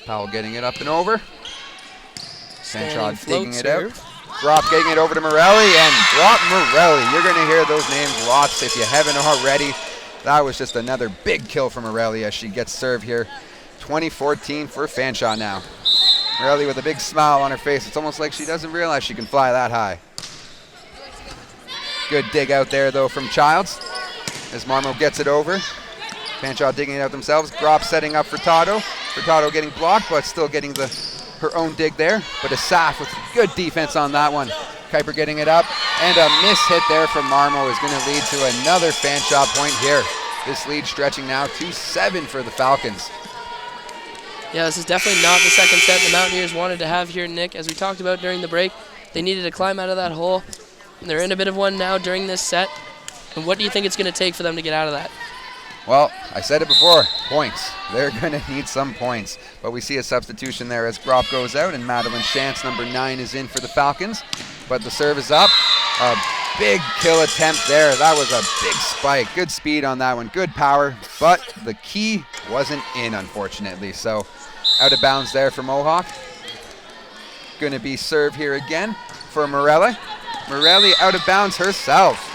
Speaker 1: Powell getting it up and over. Fanshawe digging it out. Gropp getting it over to Morelli, and Gropp Morelli. You're going to hear those names lots if you haven't already. That was just another big kill from Morelli as she gets served here. 20-14 for Fanshawe now. Morelli with a big smile on her face. It's almost like she doesn't realize she can fly that high. Good dig out there though from Childs as Marmo gets it over. Fanshawe digging it out themselves. Gropp setting up for Furtado. Furtado getting blocked, but still getting her own dig there. But Asaf with good defense on that one. Kuiper getting it up, and a miss hit there from Marmo is going to lead to another Fanshawe point here. This lead stretching now to 7 for the Falcons.
Speaker 2: Yeah, this is definitely not the second set the Mountaineers wanted to have here, Nick. As we talked about during the break, they needed to climb out of that hole. And they're in a bit of one now during this set. And what do you think it's going to take for them to get out of that?
Speaker 1: Well, I said it before, points. They're going to need some points. But we see a substitution there as Gropp goes out, and Madeline Chance, number 9, is in for the Falcons. But the serve is up. A big kill attempt there. That was a big spike. Good speed on that one. Good power. But the key wasn't in, unfortunately. So out of bounds there for Mohawk. Going to be served here again for Morelli. Morelli out of bounds herself.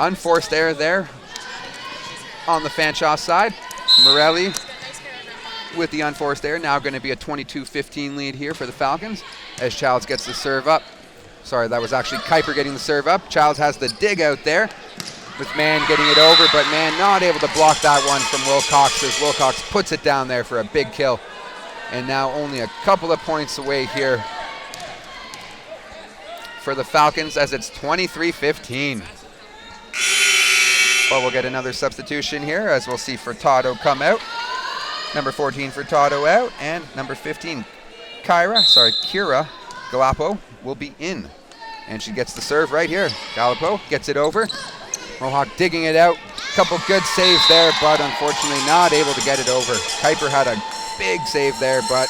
Speaker 1: Unforced error there on the Fanshawe side. Morelli with the unforced error. Now going to be a 22-15 lead here for the Falcons as Childs gets the serve up. Sorry, that was actually Kuiper getting the serve up. Childs has the dig out there with Mann getting it over, but Mann not able to block that one from Wilcox as Wilcox puts it down there for a big kill. And now only a couple of points away here for the Falcons as it's 23-15. But we'll get another substitution here as we'll see Furtado come out. Number 14 Furtado out, and number 15 Kira Galapo will be in. And she gets the serve right here. Galapo gets it over. Mohawk digging it out. couple good saves there, but unfortunately not able to get it over. Kuiper had a big save there, but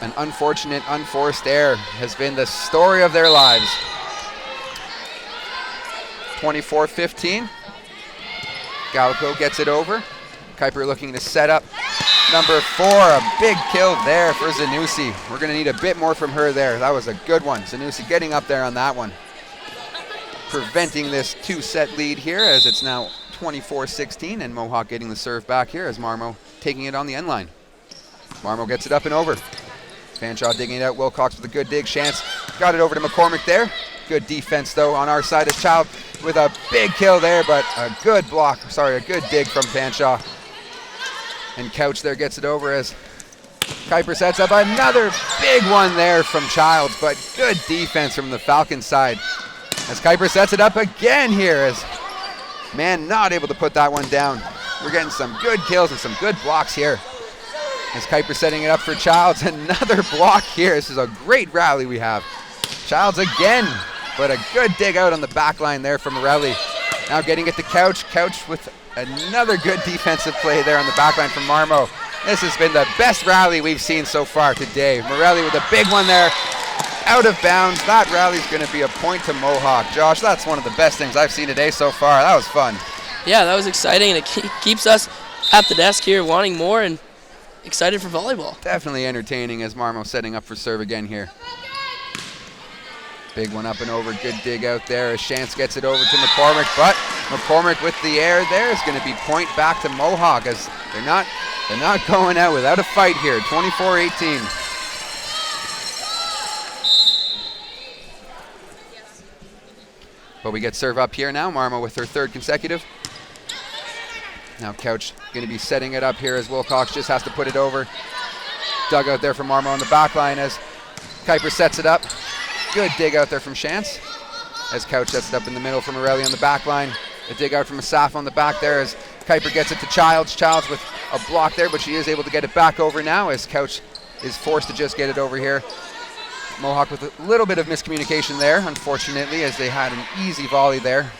Speaker 1: an unfortunate, unforced error has been the story of their lives. 24-15. Gallico gets it over. Kuiper looking to set up number 4. A big kill there for Zanussi. We're going to need a bit more from her there. That was a good one. Zanussi getting up there on that one. Preventing this 2-set lead here, as it's now 24-16, and Mohawk getting the serve back here as Marmo taking it on the end line. Marmo gets it up and over. Fanshawe digging it out. Wilcox with a good dig. Chance got it over to McCormick there. Good defense though on our side as Child with a big kill there, but a good dig from Fanshawe. And Couch there gets it over as Kuiper sets up another big one there from Childs, but good defense from the Falcons side. As Kuiper sets it up again here, as man not able to put that one down. We're getting some good kills and some good blocks here. As Kuiper setting it up for Childs, another block here. This is a great rally we have. Childs again, but a good dig out on the back line there from Morelli. Now getting it to Couch. Couch with another good defensive play there on the back line from Marmo. This has been the best rally we've seen so far today. Morelli with a big one there. Out of bounds. That rally's going to be a point to Mohawk. Josh, that's one of the best things I've seen today so far. That was fun.
Speaker 2: Yeah, that was exciting, and it keeps us at the desk here wanting more and excited for volleyball.
Speaker 1: Definitely entertaining as Marmo setting up for serve again here. Big one up and over. Good dig out there as Chance gets it over to McCormick, but McCormick with the air there is going to be point back to Mohawk as they're not going out without a fight here. 24-18. But we get serve up here now. Marmo with her 3rd consecutive. Now Couch going to be setting it up here as Wilcox just has to put it over. Dug out there from Marmo on the back line as Kuiper sets it up. Good dig out there from Chance as Couch sets it up in the middle from Morelli on the back line. A dig out from Asaf on the back there as Kuiper gets it to Childs. Childs with a block there, but she is able to get it back over now as Couch is forced to just get it over here. Mohawk with a little bit of miscommunication there, unfortunately, as they had an easy volley there.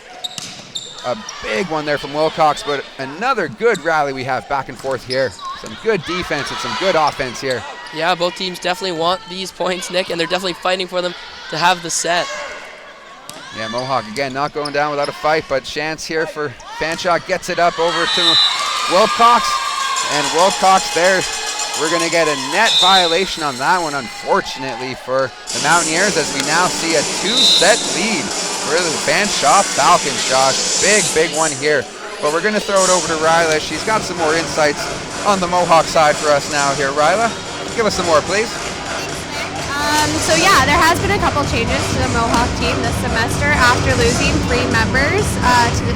Speaker 1: A big one there from Wilcox, but another good rally we have back and forth here. Some good defense and some good offense here.
Speaker 2: Yeah, both teams definitely want these points, Nick, and they're definitely fighting for them to have the set.
Speaker 1: Yeah, Mohawk again not going down without a fight, but Chance here for Fanshawe gets it up over to Wilcox, and Wilcox there. We're going to get a net violation on that one, unfortunately, for the Mountaineers, as we now see a 2-set lead for the Fanshawe Falcons, Josh. Big one here. But we're going to throw it over to Ryla. She's got some more insights on the Mohawk side for us now here. Ryla, give us some more, please.
Speaker 3: So yeah, there has been a couple changes to the Mohawk team this semester after losing 3 members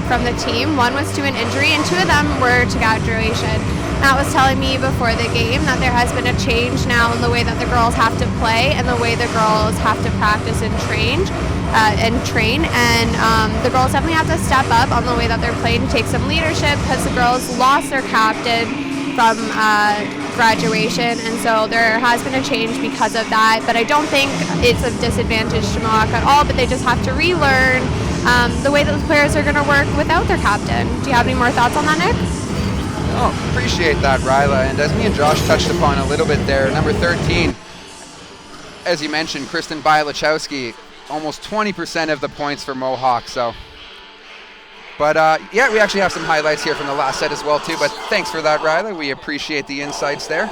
Speaker 3: from the team. One was to an injury and 2 of them were to graduation. Matt was telling me before the game that there has been a change now in the way that the girls have to play and the way the girls have to practice and train. The girls definitely have to step up on the way that they're playing, take some leadership, because the girls lost their captain from graduation, and so there has been a change because of that. But I don't think it's a disadvantage to Mohawk at all, but they just have to relearn the way that the players are going to work without their captain. Do you have any more thoughts on that, Nick?
Speaker 1: Oh, appreciate that, Ryla. And as me and Josh touched upon a little bit there, number 13, as you mentioned, Kristen Bialachowski, almost 20% of the points for Mohawk. So, but yeah, we actually have some highlights here from the last set as well too. But thanks for that, Ryla. We appreciate the insights there.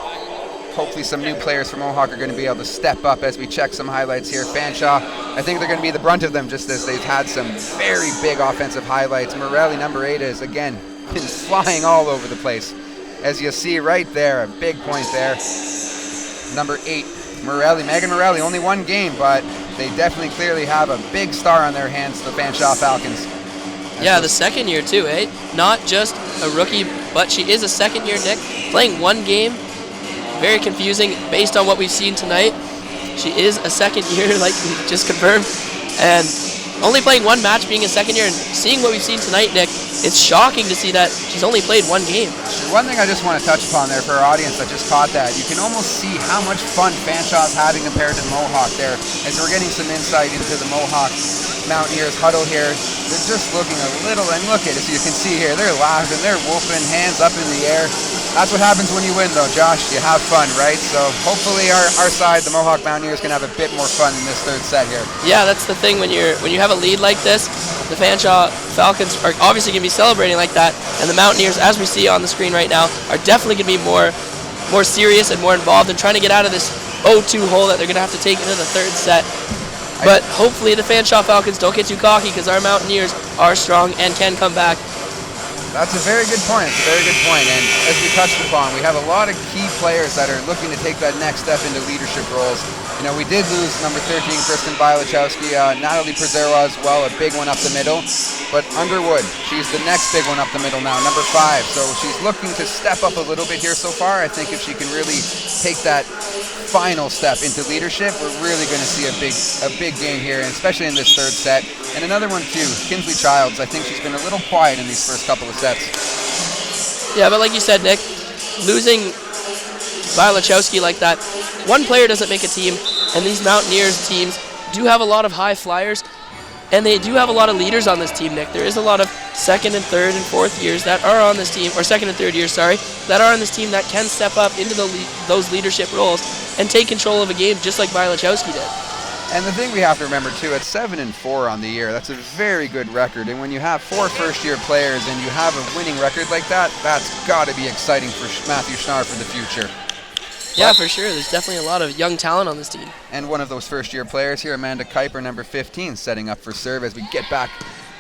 Speaker 1: Hopefully some new players from Mohawk are going to be able to step up as we check some highlights here. Fanshawe, I think they're going to be the brunt of them, just as they've had some very big offensive highlights. Morelli, number 8, is again been flying all over the place. As you see right there, a big point there. Number 8, Morelli, Megan Morelli, only 1 game, but they definitely clearly have a big star on their hands, the Fanshawe Falcons.
Speaker 2: Yeah, the second year too, eh? Not just a rookie, but she is a second year, Nick. Playing 1 game, very confusing based on what we've seen tonight. She is a second year, like we just confirmed, and only playing one match, being a second year, and seeing what we've seen tonight, Nick, it's shocking to see that she's only played one game.
Speaker 1: One thing I just want to touch upon there for our audience that just caught that, you can almost see how much fun Fanshawe's having compared to Mohawk there, as we're getting some insight into the Mohawk Mountaineers huddle here. They're just looking a little, and look at it, so you can see here, they're laughing, they're whooping, hands up in the air. That's what happens when you win though, Josh. You have fun, right? So hopefully our side, the Mohawk Mountaineers, can have a bit more fun in this third set here.
Speaker 2: Yeah, that's the thing, when you have a lead like this, the Fanshawe Falcons are obviously going to be celebrating like that, and the Mountaineers, as we see on the screen right now, are definitely going to be more serious and more involved in trying to get out of this 0-2 hole that they're going to have to take into the third set. But hopefully the Fanshawe Falcons don't get too cocky, because our Mountaineers are strong and can come back.
Speaker 1: That's a very good point. It's a very good point. And as we touched upon, we have a lot of key players that are looking to take that next step into leadership roles. You know, we did lose number 13, Kristen Bialachowski, Natalie Prezerwa as well, a big one up the middle. But Underwood, she's the next big one up the middle now, number 5. So she's looking to step up a little bit here so far. I think if she can really take that final step into leadership, we're really going to see a big game here, and especially in this third set. And another one too, Kinsley Childs. I think she's been a little quiet in these first couple of sets.
Speaker 2: Yeah, but like you said, Nick, losing Bialachowski like that, one player doesn't make a team, and these Mountaineers teams do have a lot of high flyers, and they do have a lot of leaders on this team, Nick. There is a lot of second and third and fourth years that are on this team, or second and third years, sorry, that are on this team that can step up into those leadership roles and take control of a game just like Bialachowski did.
Speaker 1: And the thing we have to remember too, at 7-4 on the year, that's a very good record. And when you have 4 first-year players and you have a winning record like that, that's got to be exciting for Matthew Schnarr for the future.
Speaker 2: Yeah, for sure. There's definitely a lot of young talent on this team.
Speaker 1: And one of those first-year players here, Amanda Kuiper, number 15, setting up for serve as we get back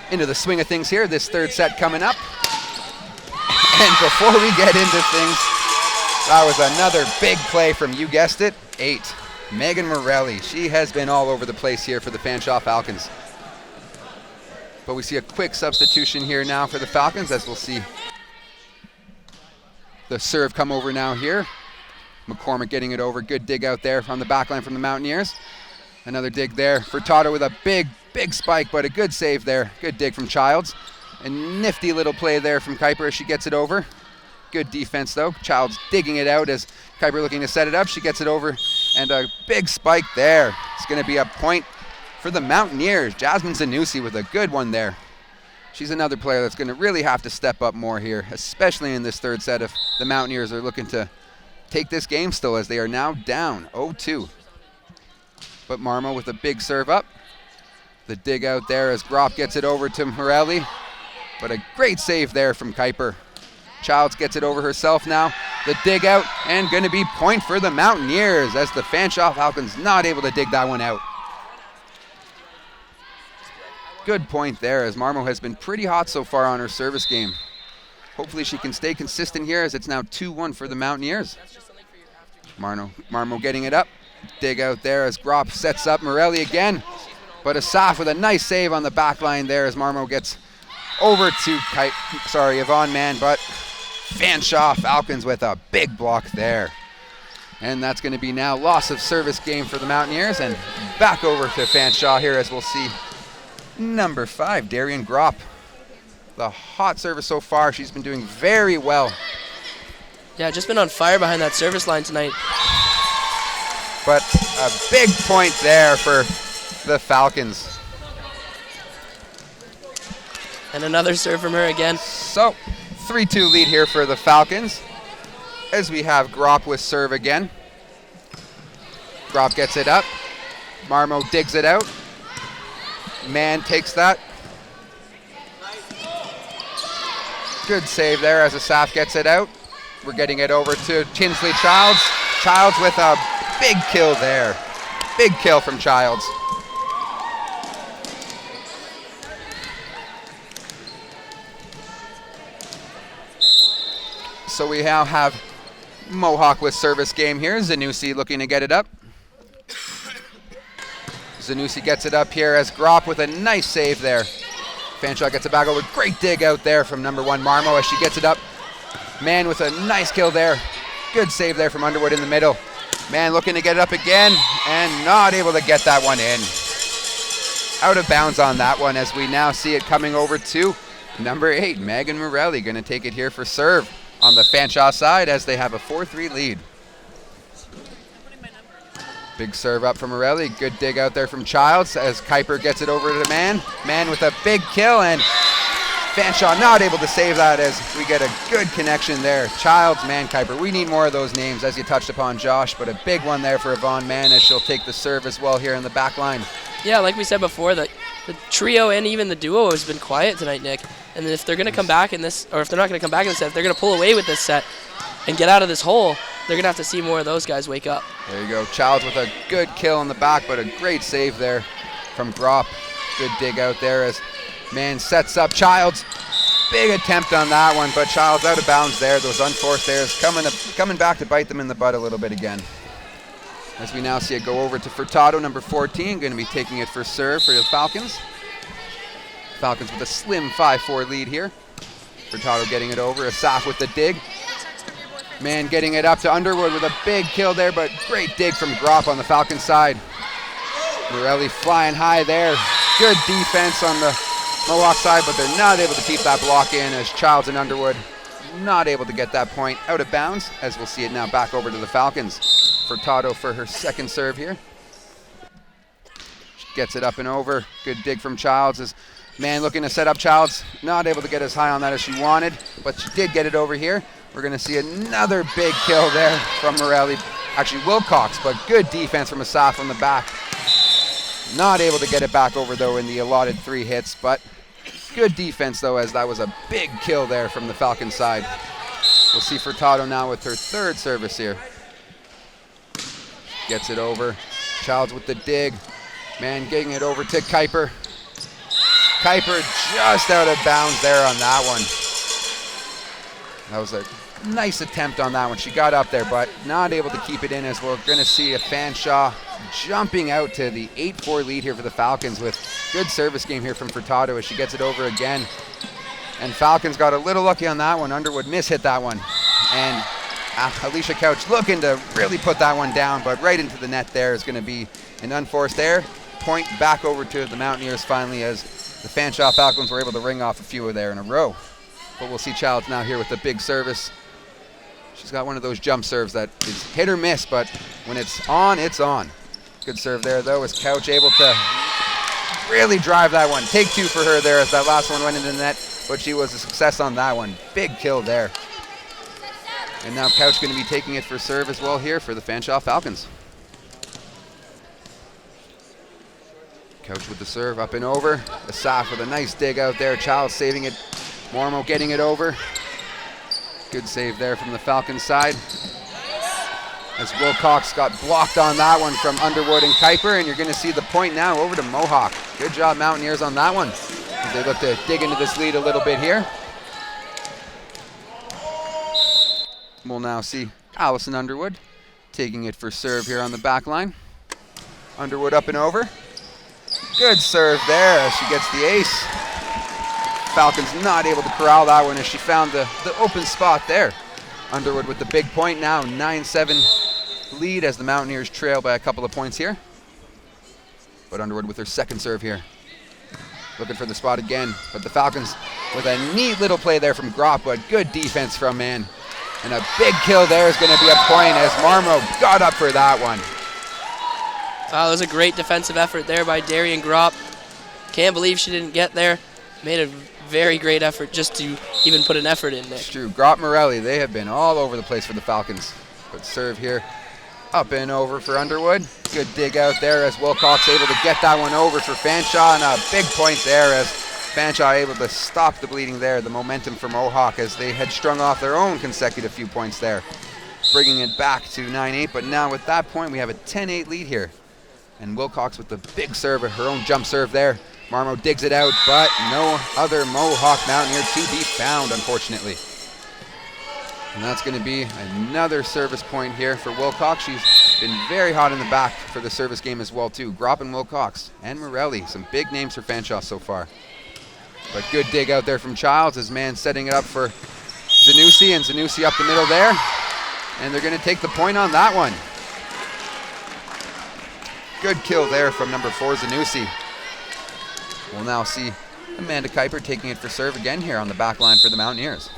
Speaker 1: into the swing of things here. This third set coming up. And before we get into things, that was another big play from, you guessed it, 8. Megan Morelli. She has been all over the place here for the Fanshawe Falcons. But we see a quick substitution here now for the Falcons, as we'll see the serve come over now here. McCormick getting it over. Good dig out there from the back line from the Mountaineers. Another dig there. Furtado with a big spike, but a good save there. Good dig from Childs. A nifty little play there from Kuiper as she gets it over. Good defense though. Childs digging it out as Kuiper looking to set it up. She gets it over, and a big spike there. It's going to be a point for the Mountaineers. Jasmine Zanussi with a good one there. She's another player that's going to really have to step up more here, especially in this third set if the Mountaineers are looking to take this game still, as they are now down 0-2. But Marmo with a big serve up. The dig out there as Gropp gets it over to Morelli. But a great save there from Kuiper. Childs gets it over herself now. The dig out, and going to be point for the Mountaineers as the Fanshawe Falcons not able to dig that one out. Good point there, as Marmo has been pretty hot so far on her service game. Hopefully she can stay consistent here, as it's now 2-1 for the Mountaineers. Marmo getting it up. Dig out there as Gropp sets up Morelli again. But Asaf with a nice save on the back line there as Marmo gets over to Yvonne Mann, but Fanshawe Falcons with a big block there. And that's going to be now loss of service game for the Mountaineers, and back over to Fanshawe here as we'll see number 5, Darian Gropp. The hot service so far. She's been doing very well.
Speaker 2: Yeah, just been on fire behind that service line tonight.
Speaker 1: But a big point there for the Falcons.
Speaker 2: And another serve from her again.
Speaker 1: So, 3-2 lead here for the Falcons as we have Gropp with serve again. Gropp gets it up. Marmo digs it out. Mann takes that. Good save there as Asaf gets it out. We're getting it over to Kinsley Childs. Childs with a big kill there. Big kill from Childs. So we now have Mohawk with service game here. Zanussi looking to get it up. Zanussi gets it up here as Gropp with a nice save there. Fanshawe gets it back over. Great dig out there from number 1 Marmo as she gets it up. Mann with a nice kill there. Good save there from Underwood in the middle. Mann looking to get it up again and not able to get that one in. out of bounds on that one, as we now see it coming over to number 8, Megan Morelli, going to take it here for serve on the Fanshawe side as they have a 4-3 lead. Big serve up from Morelli. Good dig out there from Childs as Kuiper gets it over to the man. Man with a big kill, and Fanshawe not able to save that as we get a good connection there. Childs, Man, Kuiper. We need more of those names, as you touched upon, Josh, but a big one there for Yvonne Mann as she'll take the serve as well here in the back line.
Speaker 2: Yeah, like we said before, the trio and even the duo has been quiet tonight, Nick. And if they're going to come back in this, or if they're not going to come back in this set, if they're going to pull away with this set and get out of this hole, they're going to have to see more of those guys wake up.
Speaker 1: There you go. Childs with a good kill in the back, but a great save there from Gropp. Good dig out there as Man sets up Childs. Big attempt on that one, but Childs out of bounds there. Those unforced errors coming back to bite them in the butt a little bit again. As we now see it go over to Furtado, number 14, going to be taking it for serve for the Falcons. Falcons with a slim 5-4 lead here. Furtado getting it over. Asaf with the dig. Man getting it up to Underwood with a big kill there, but great dig from Gropp on the Falcons side. Morelli flying high there. Good defense on the Mohawk side, but they're not able to keep that block in as Childs and Underwood not able to get that point out of bounds, as we'll see it now back over to the Falcons. Furtado for her second serve here. She gets it up and over. Good dig from Childs as Man looking to set up Childs. Not able to get as high on that as she wanted, but she did get it over here. We're going to see another big kill there from Morelli. Actually, Wilcox, but good defense from Asaf on the back. Not able to get it back over, though, in the allotted 3 hits, but good defense, though, as that was a big kill there from the Falcon side. We'll see Furtado now with her third service here. Gets it over. Childs with the dig. Man getting it over to Kuiper. Kuiper just out of bounds there on that one. That was a nice attempt on that one. She got up there, but not able to keep it in, as we're going to see a Fanshawe jumping out to the 8-4 lead here for the Falcons with good service game here from Furtado as she gets it over again. And Falcons got a little lucky on that one. Underwood mishit that one. And Alicia Couch looking to really put that one down, but right into the net there is going to be an unforced error. Point back over to the Mountaineers finally, as the Fanshawe Falcons were able to ring off a few there in a row. But we'll see Childs now here with the big service. She's got one of those jump serves that is hit or miss, but when it's on, it's on. Good serve there, though, as Couch able to really drive that one. Take 2 for her there as that last one went into the net, but she was a success on that one. Big kill there. And now Couch going to be taking it for serve as well here for the Fanshawe Falcons. Couch with the serve up and over. Asaf with a nice dig out there. Childs saving it. Mormo getting it over. Good save there from the Falcons side. As Wilcox got blocked on that one from Underwood and Kuiper, and you're going to see the point now over to Mohawk. Good job, Mountaineers, on that one, as they look to dig into this lead a little bit here. We'll now see Allison Underwood taking it for serve here on the back line. Underwood up and over. Good serve there as she gets the ace. Falcons not able to corral that one as she found the open spot there. Underwood with the big point now, 9-7 lead as the Mountaineers trail by a couple of points here. But Underwood with her second serve here. Looking for the spot again, but the Falcons with a neat little play there from Gropp, but good defense from Man. And a big kill there is going to be a point as Marmo got up for that one.
Speaker 2: That was a great defensive effort there by Darian Gropp. Can't believe she didn't get there. Made a very great effort just to even put an effort in there.
Speaker 1: It's true. Gropp Morelli, they have been all over the place for the Falcons. But serve here, up and over for Underwood. Good dig out there as Wilcox able to get that one over for Fanshawe, and a big point there as Fanshawe able to stop the bleeding there. The momentum for Mohawk as they had strung off their own consecutive few points there, bringing it back to 9-8. But now with that point, we have a 10-8 lead here. And Wilcox with the big serve, her own jump serve there. Marmo digs it out, but no other Mohawk Mountaineer to be found, unfortunately. And that's going to be another service point here for Wilcox. She's been very hot in the back for the service game as well, too. Gropp and Wilcox and Morelli, some big names for Fanshawe so far. But good dig out there from Childs as Man setting it up for Zanussi, and Zanussi up the middle there. And they're going to take the point on that one. Good kill there from number 4, Zanussi. We'll now see Amanda Kuiper taking it for serve again here on the back line for the Mountaineers.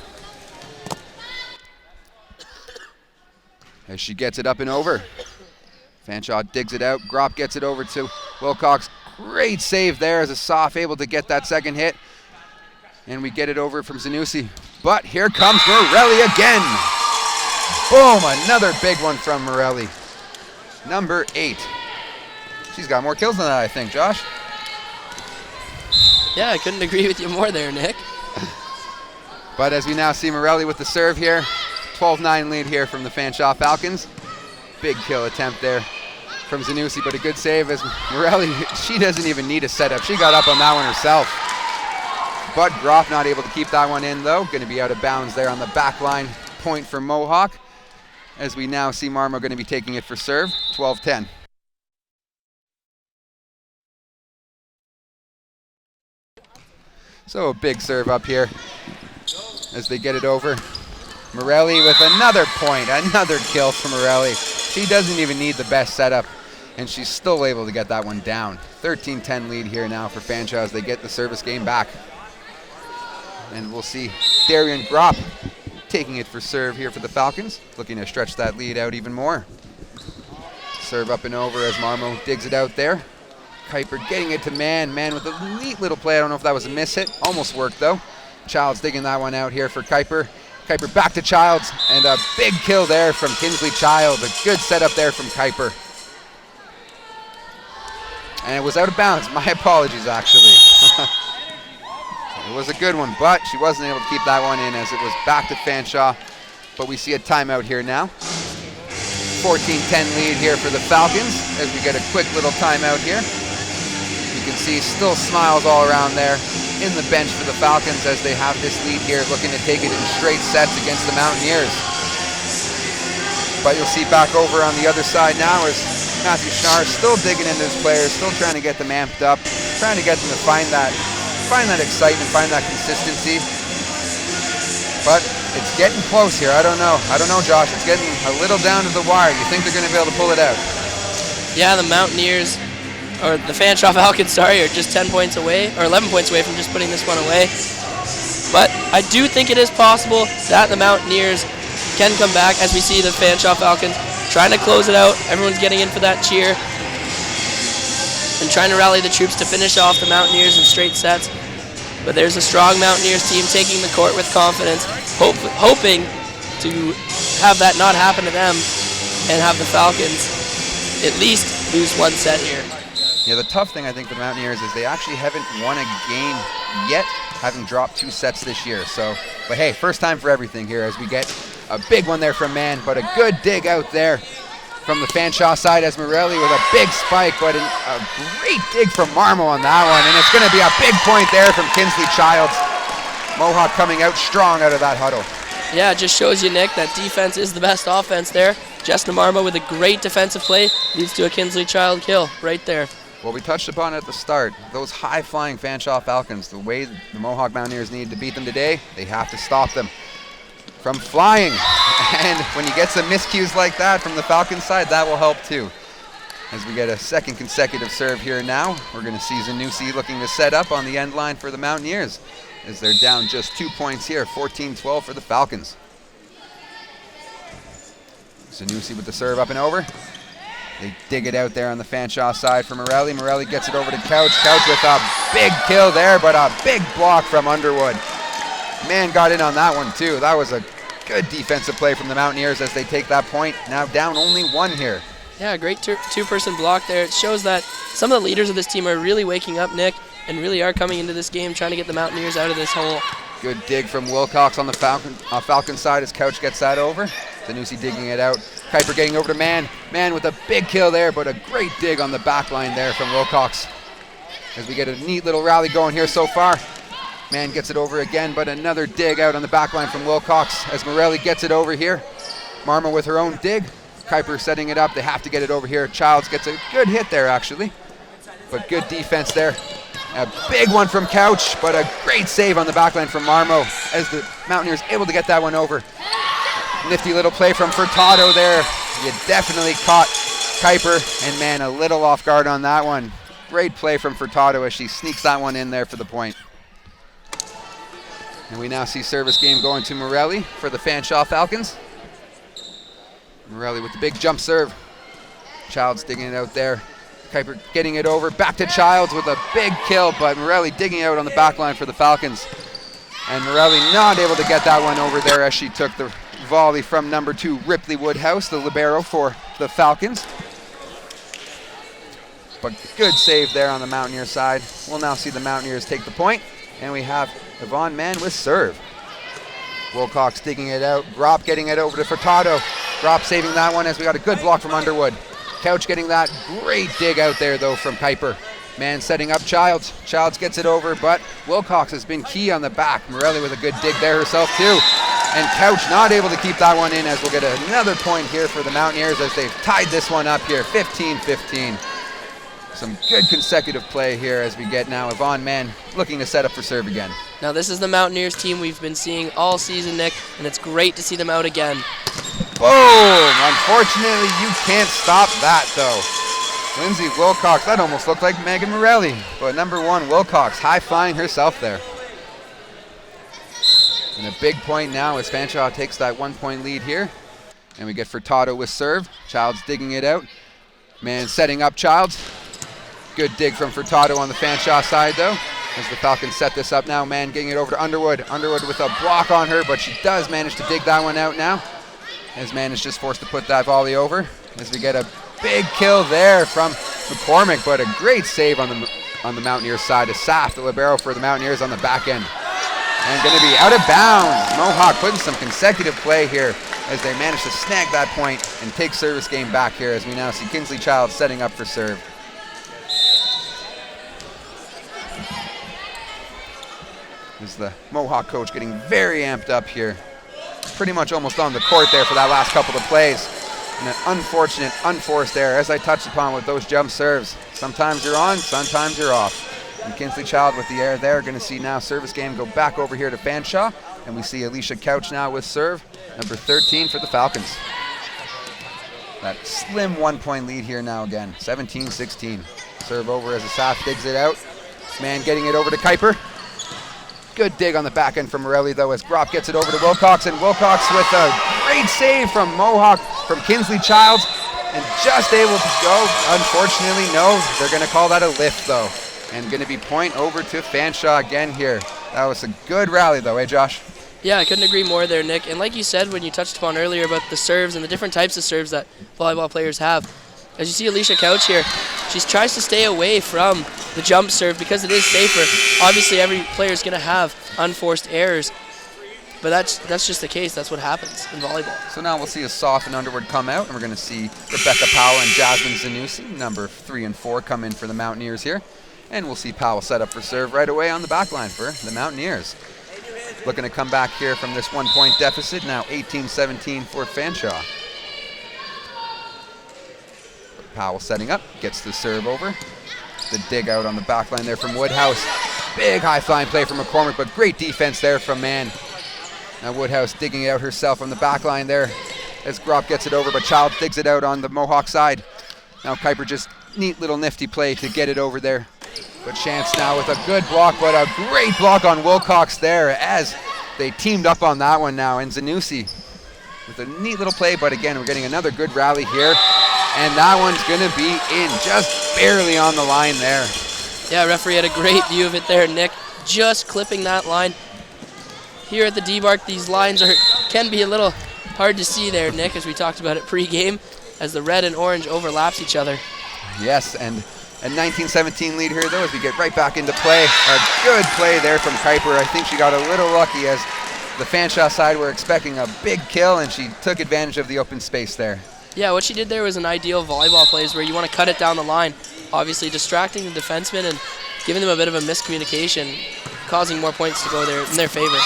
Speaker 1: As she gets it up and over. Fanshawe digs it out. Gropp gets it over to Wilcox. Great save there as Asaf able to get that second hit. And we get it over from Zanussi. But here comes Morelli again. Boom, another big one from Morelli. Number 8. She's got more kills than that, I think, Josh.
Speaker 2: Yeah, I couldn't agree with you more there, Nick.
Speaker 1: But as we now see Morelli with the serve here, 12-9 lead here from the Fanshawe Falcons. Big kill attempt there from Zanussi, but a good save as Morelli, she doesn't even need a setup. She got up on that one herself. But Groff not able to keep that one in though. Going to be out of bounds there on the back line. Point for Mohawk. As we now see Marmo going to be taking it for serve, 12-10. So a big serve up here as they get it over. Morelli with another point, another kill for Morelli. She doesn't even need the best setup, and she's still able to get that one down. 13-10 lead here now for Fanshawe as they get the service game back. And we'll see Darian Gropp taking it for serve here for the Falcons, looking to stretch that lead out even more. Serve up and over as Marmo digs it out there. Kuiper getting it to Man. Man with a neat little play. I don't know if that was a miss hit. Almost worked though. Childs digging that one out here for Kuiper. Kuiper back to Childs, and a big kill there from Kinsley Child. A good setup there from Kuiper. And it was out of bounds. My apologies, actually. It was a good one, but she wasn't able to keep that one in as it was back to Fanshawe. But we see a timeout here now. 14-10 lead here for the Falcons as we get a quick little timeout here. You can see still smiles all around there in the bench for the Falcons as they have this lead here, looking to take it in straight sets against the Mountaineers. But you'll see back over on the other side now is Matthew Schnarr still digging into his players, still trying to get them amped up, trying to get them to find that excitement, find that consistency. But it's getting close here. I don't know, Josh. It's getting a little down to the wire. You think they're going to be able to pull it out?
Speaker 2: Yeah, the Mountaineers, or the Fanshawe Falcons, sorry, are just 10 points away, or 11 points away from just putting this one away. But I do think it is possible that the Mountaineers can come back as we see the Fanshawe Falcons trying to close it out. Everyone's getting in for that cheer and trying to rally the troops to finish off the Mountaineers in straight sets. But there's a strong Mountaineers team taking the court with confidence, hoping to have that not happen to them and have the Falcons at least lose one set here.
Speaker 1: Yeah, the tough thing I think for the Mountaineers is they actually haven't won a game yet, having dropped 2 sets this year. So, but hey, first time for everything here as we get a big one there from Man, but a good dig out there from the Fanshawe side as Morelli with a big spike, but a great dig from Marmo on that one, and it's going to be a big point there from Kinsley Childs. Mohawk coming out strong out of that huddle.
Speaker 2: Yeah, it just shows you, Nick, that defense is the best offense there. Jessna Marmo with a great defensive play leads to a Kinsley Child kill right there.
Speaker 1: Well, we touched upon it at the start, those high-flying Fanshawe Falcons, the way the Mohawk Mountaineers need to beat them today, they have to stop them from flying. And when you get some miscues like that from the Falcons side, that will help too. As we get a second consecutive serve here now, we're going to see Zanussi looking to set up on the end line for the Mountaineers as they're down just 2 points here, 14-12 for the Falcons. Zanussi with the serve up and over. They dig it out there on the Fanshawe side for Morelli. Morelli gets it over to Couch. Couch with a big kill there, but a big block from Underwood. Man got in on that one too. That was a good defensive play from the Mountaineers as they take that point. Now down only 1 here.
Speaker 2: Yeah, great two-person block there. It shows that some of the leaders of this team are really waking up, Nick, and really are coming into this game trying to get the Mountaineers out of this hole.
Speaker 1: Good dig from Wilcox on the Falcon side as Couch gets that over. Zanussi digging it out. Kuiper getting over to Man. Man with a big kill there, but a great dig on the back line there from Wilcox. As we get a neat little rally going here so far. Man gets it over again, but another dig out on the back line from Wilcox as Morelli gets it over here. Marmo with her own dig. Kuiper setting it up. They have to get it over here. Childs gets a good hit there, actually. But good defense there. A big one from Couch, but a great save on the back line from Marmo as the Mountaineers able to get that one over. Nifty little play from Furtado there. You definitely caught Kuiper and Man a little off guard on that one. Great play from Furtado as she sneaks that one in there for the point. And we now see service game going to Morelli for the Fanshawe Falcons. Morelli with the big jump serve. Childs digging it out there. Kuiper getting it over. Back to Childs with a big kill, but Morelli digging out on the back line for the Falcons. And Morelli not able to get that one over there as she took the volley from number 2, Ripley Woodhouse, the libero for the Falcons. But good save there on the Mountaineer side. We'll now see the Mountaineers take the point. And we have Yvonne Mann with serve. Wilcox digging it out. Gropp getting it over to Furtado. Gropp saving that one as we got a good block from Underwood. Couch getting that great dig out there though from Kuiper. Mann setting up Childs. Childs gets it over, but Wilcox has been key on the back. Morelli with a good dig there herself too. And Couch not able to keep that one in as we'll get another point here for the Mountaineers as they've tied this one up here, 15-15. Some good consecutive play here as we get now Yvonne Mann looking to set up for serve again.
Speaker 2: Now this is the Mountaineers team we've been seeing all season, Nick, and it's great to see them out again.
Speaker 1: Boom! Unfortunately, you can't stop that though. Lindsay Wilcox, that almost looked like Megan Morelli, but number 1, Wilcox, high-flying herself there. And a big point now as Fanshawe takes that 1-point lead here. And we get Furtado with serve. Childs digging it out. Mann setting up Childs. Good dig from Furtado on the Fanshawe side though. As the Falcons set this up now, Mann getting it over to Underwood. Underwood with a block on her, but she does manage to dig that one out now. As Mann is just forced to put that volley over. As we get a big kill there from McCormick, but a great save on the Mountaineers side. Asaf, the libero for the Mountaineers on the back end. And going to be out of bounds. Mohawk putting some consecutive play here as they manage to snag that point and take service game back here as we now see Kinsley Childs setting up for serve. Is the Mohawk coach getting very amped up here. Pretty much almost on the court there for that last couple of plays. And an unfortunate, unforced error, as I touched upon with those jump serves. Sometimes you're on, sometimes you're off. And Kinsley Child with the error there. Going to see now service game go back over here to Fanshawe. And we see Alicia Couch now with serve, number 13 for the Falcons. That slim 1-point lead here now again, 17-16. Serve over as Asaf digs it out. Mann getting it over to Kuiper. Good dig on the back end from Morelli though as Gropp gets it over to Wilcox, and Wilcox with a great save from Mohawk, from Kinsley Childs, and just able to go. Unfortunately, no, they're going to call that a lift though, and going to be point over to Fanshawe again here. That was a good rally though, eh Josh?
Speaker 2: Yeah, I couldn't agree more there, Nick. And like you said when you touched upon earlier about the serves and the different types of serves that volleyball players have, as you see Alicia Couch here, she tries to stay away from the jump serve because it is safer. Obviously, every player is going to have unforced errors, but that's just the case. That's what happens in volleyball.
Speaker 1: So now we'll see Asaf and Underwood come out, and we're going to see Rebecca Powell and Jasmine Zanussi, number 3 and 4, come in for the Mountaineers here. And we'll see Powell set up for serve right away on the back line for the Mountaineers. Looking to come back here from this 1-point deficit, now 18-17 for Fanshawe. Powell setting up, gets the serve over. The dig out on the back line there from Woodhouse. Big high-flying play from McCormick, but great defense there from Mann. Now Woodhouse digging it out herself on the back line there as Gropp gets it over, but Child digs it out on the Mohawk side. Now Kuiper just neat little nifty play to get it over there. But Chance now with a good block, but a great block on Wilcox there as they teamed up on that one now. And Zanussi with a neat little play, but again, we're getting another good rally here. And that one's going to be in, just barely on the line there.
Speaker 2: Yeah, referee had a great view of it there, Nick. Just clipping that line. Here at the D-Bark, these lines can be a little hard to see there, Nick, as we talked about it pre-game, as the red and orange overlaps each other.
Speaker 1: Yes, and a 19-17 lead here, though, as we get right back into play. A good play there from Kuiper. I think she got a little lucky as the Fanshawe side were expecting a big kill, and she took advantage of the open space there.
Speaker 2: Yeah, what she did there was an ideal volleyball plays where you want to cut it down the line, obviously distracting the defenseman and giving them a bit of a miscommunication, causing more points to go in their favor.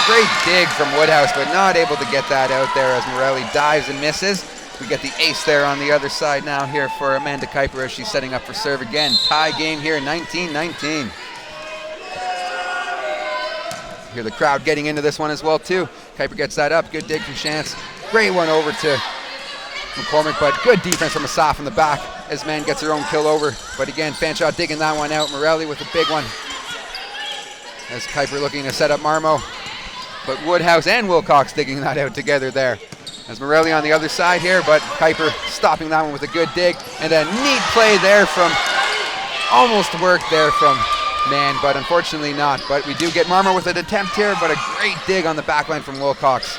Speaker 1: Great dig from Woodhouse, but not able to get that out there as Morelli dives and misses. We get the ace there on the other side now here for Amanda Kuiper as she's setting up for serve again. Tie game here, 19-19. Hear the crowd getting into this one as well too. Kuiper gets that up, good dig from Chance. Great one over to McCormick, but good defense from Asaf in the back as Man gets her own kill over. But again, Fanshawe digging that one out. Morelli with a big one. As Kuiper looking to set up Marmo. But Woodhouse and Wilcox digging that out together there. As Morelli on the other side here, but Kuiper stopping that one with a good dig. And a neat play there from, almost worked there from Man, but unfortunately not. But we do get Marmo with an attempt here, but a great dig on the backline from Wilcox.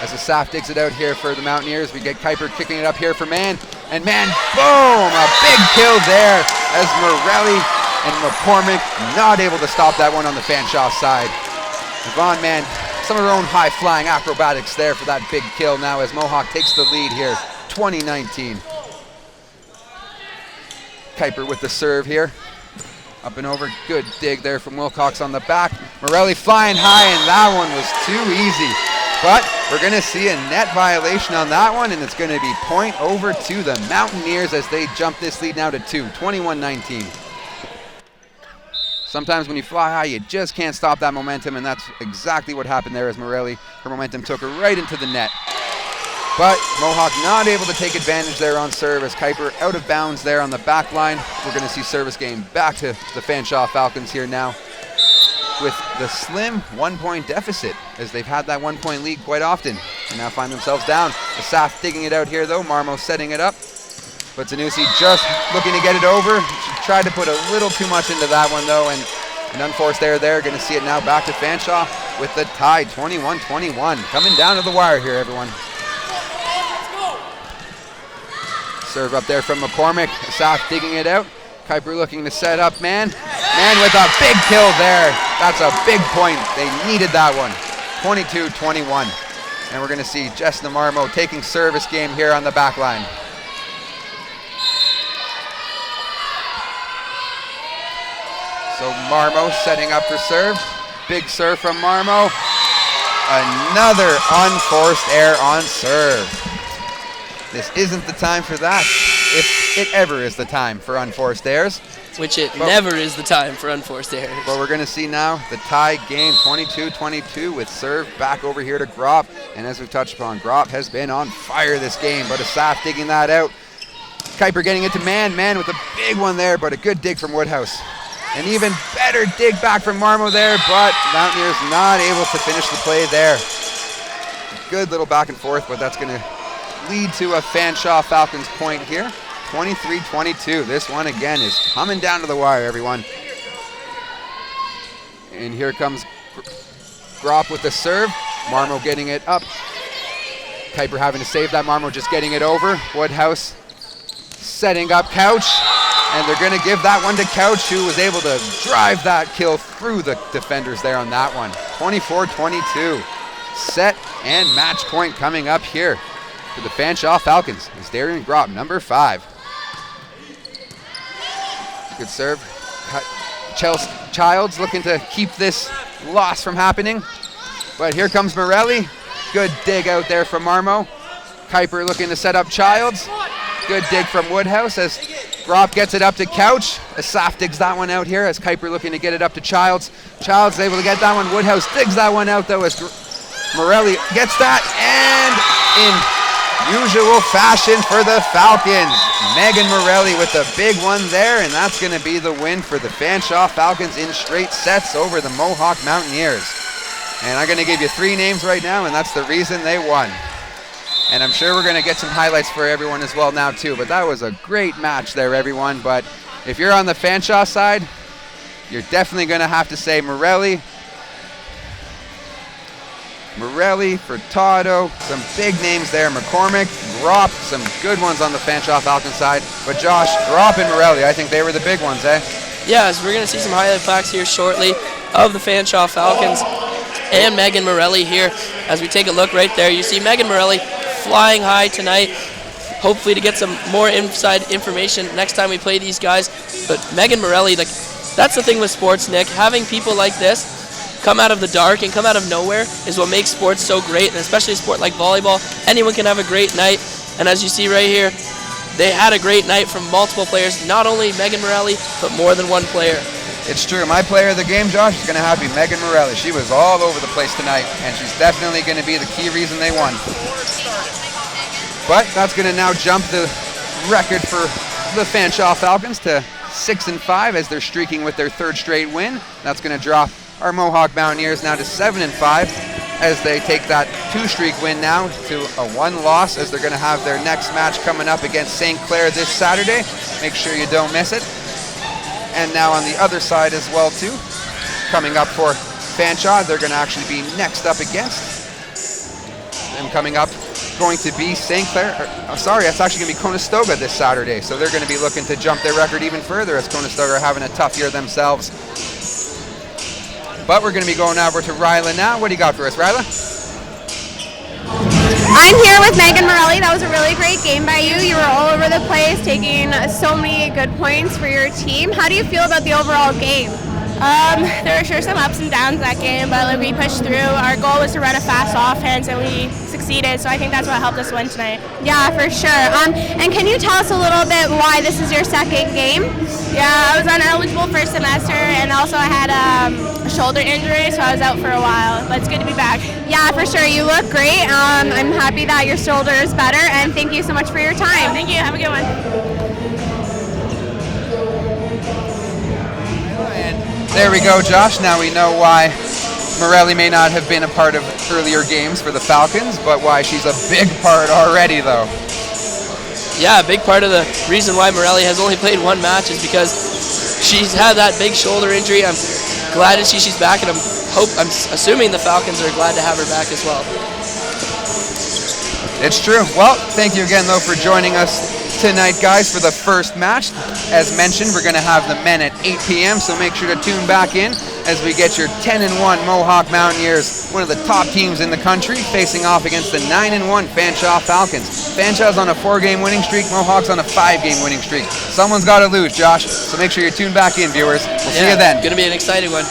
Speaker 1: As Asaf digs it out here for the Mountaineers, we get Kuiper kicking it up here for Man. And Man, boom, a big kill there as Morelli and McCormick not able to stop that one on the Fanshawe side. Yvonne Man, some of her own high-flying acrobatics there for that big kill now as Mohawk takes the lead here, 2019. Kuiper with the serve here. Up and over, good dig there from Wilcox on the back. Morelli flying high, and that one was too easy. But we're going to see a net violation on that one, and it's going to be point over to the Mountaineers as they jump this lead now to 2, 21-19. Sometimes when you fly high, you just can't stop that momentum, and that's exactly what happened there as Morelli, her momentum took her right into the net. But Mohawk not able to take advantage there on serve as Kuiper out of bounds there on the back line. We're going to see service game back to the Fanshawe Falcons here now with the slim 1-point deficit as they've had that 1-point lead quite often and now find themselves down. Asaf digging it out here though, Marmo setting it up. But Zanussi just looking to get it over. She tried to put a little too much into that one though, and an unforced error there. Going to see it now back to Fanshawe with the tie, 21-21. Coming down to the wire here, everyone. Serve up there from McCormick. Asaf digging it out. Kuiper looking to set up Man. Man with a big kill there. That's a big point. They needed that one. 22-21. And we're going to see Jessna Marmo taking service game here on the back line. So Marmo setting up for serve. Big serve from Marmo. Another unforced error on serve. This isn't the time for that, if it ever is the time for unforced errors.
Speaker 2: Which it never is the time for unforced errors.
Speaker 1: But we're going to see now the tie game, 22-22, with serve back over here to Grop. And as we've touched upon, Grop has been on fire this game, but Asaf digging that out. Kuiper getting it to Man. Man with a big one there, but a good dig from Woodhouse. An even better dig back from Marmo there, but Mountaineers not able to finish the play there. Good little back and forth, but that's going to lead to a Fanshawe Falcons point here. 23-22. This one again is coming down to the wire, everyone. And here comes Grop with the serve. Marmo getting it up. Kuiper having to save that. Marmo just getting it over. Woodhouse setting up Couch. And they're going to give that one to Couch, who was able to drive that kill through the defenders there on that one. 24-22. Set and match point coming up here for the Fanshawe Falcons. Is Darian Grop, number 5. Good serve. Childs looking to keep this loss from happening. But here comes Morelli. Good dig out there from Marmo. Kuiper looking to set up Childs. Good dig from Woodhouse as Grop gets it up to Couch. Asaf digs that one out here as Kuiper looking to get it up to Childs. Childs is able to get that one. Woodhouse digs that one out though as Morelli gets that, and in usual fashion for the Falcons, Megan Morelli with a big one there, and that's going to be the win for the Fanshawe Falcons in straight sets over the Mohawk Mountaineers. And I'm going to give you 3 names right now, and that's the reason they won. And I'm sure we're going to get some highlights for everyone as well now too, but that was a great match there, everyone. But if you're on the Fanshawe side, you're definitely going to have to say Morelli, Furtado, some big names there. McCormick, Grop, some good ones on the Fanshawe Falcons side. But Josh, Grop and Morelli, I think they were the big ones, eh?
Speaker 2: Yeah, so we're going to see some highlight plaques here shortly of the Fanshawe Falcons and Megan Morelli here. As we take a look right there, you see Megan Morelli flying high tonight, hopefully to get some more inside information next time we play these guys. But Megan Morelli, like, that's the thing with sports, Nick. Having people like this come out of the dark and come out of nowhere is what makes sports so great, and especially a sport like volleyball. Anyone can have a great night, and as you see right here, they had a great night from multiple players, not only Megan Morelli, but more than one player.
Speaker 1: It's true. My player of the game, Josh, is going to have to be Megan Morelli. She was all over the place tonight, and she's definitely going to be the key reason they won. But that's going to now jump the record for the Fanshawe Falcons to 6-5 as they're streaking with their 3rd straight win. That's going to drop our Mohawk Mountaineers now to 7-5 as they take that 2-streak win now to a 1 loss, as they're going to have their next match coming up against St. Clair this Saturday. Make sure you don't miss it. And now on the other side as well too, coming up for Fanshawe, they're going to actually be next up against them. Coming up, going to be St. Clair. It's actually going to be Conestoga this Saturday. So they're going to be looking to jump their record even further, as Conestoga are having a tough year themselves. But we're going to be going over to Ryla now. What do you got for us, Ryla?
Speaker 3: I'm here with Megan Morelli. That was a really great game by you. You were all over the place, taking so many good points for your team. How do you feel about the overall game?
Speaker 4: There were sure some ups and downs that game, but we pushed through. Our goal was to run a fast offense, and we succeeded, so I think that's what helped us win tonight.
Speaker 3: Yeah, for sure. And can you tell us a little bit why this is your 2nd game?
Speaker 4: Yeah, I was ineligible first semester, and also I had a shoulder injury, so I was out for a while, but it's good to be back.
Speaker 3: Yeah, for sure. You look great. I'm happy that your shoulder is better, and thank you so much for your time.
Speaker 4: Thank you. Have a good one.
Speaker 1: There we go, Josh. Now we know why Morelli may not have been a part of earlier games for the Falcons, but why she's a big part already, though.
Speaker 2: Yeah, a big part of the reason why Morelli has only played 1 match is because she's had that big shoulder injury. I'm glad to see she's back, and I'm assuming the Falcons are glad to have her back as well.
Speaker 1: It's true. Well, thank you again, though, for joining us tonight, guys, for the first match. As mentioned, we're going to have the men at 8 p.m., so make sure to tune back in as we get your 10-1 Mohawk Mountaineers, one of the top teams in the country, facing off against the 9-1 Fanshawe Falcons. Fanshawe's on a 4-game winning streak, Mohawk's on a 5-game winning streak. Someone's got to lose, Josh, so make sure you tune back in, viewers. We'll see you then.
Speaker 2: Going to be an exciting one.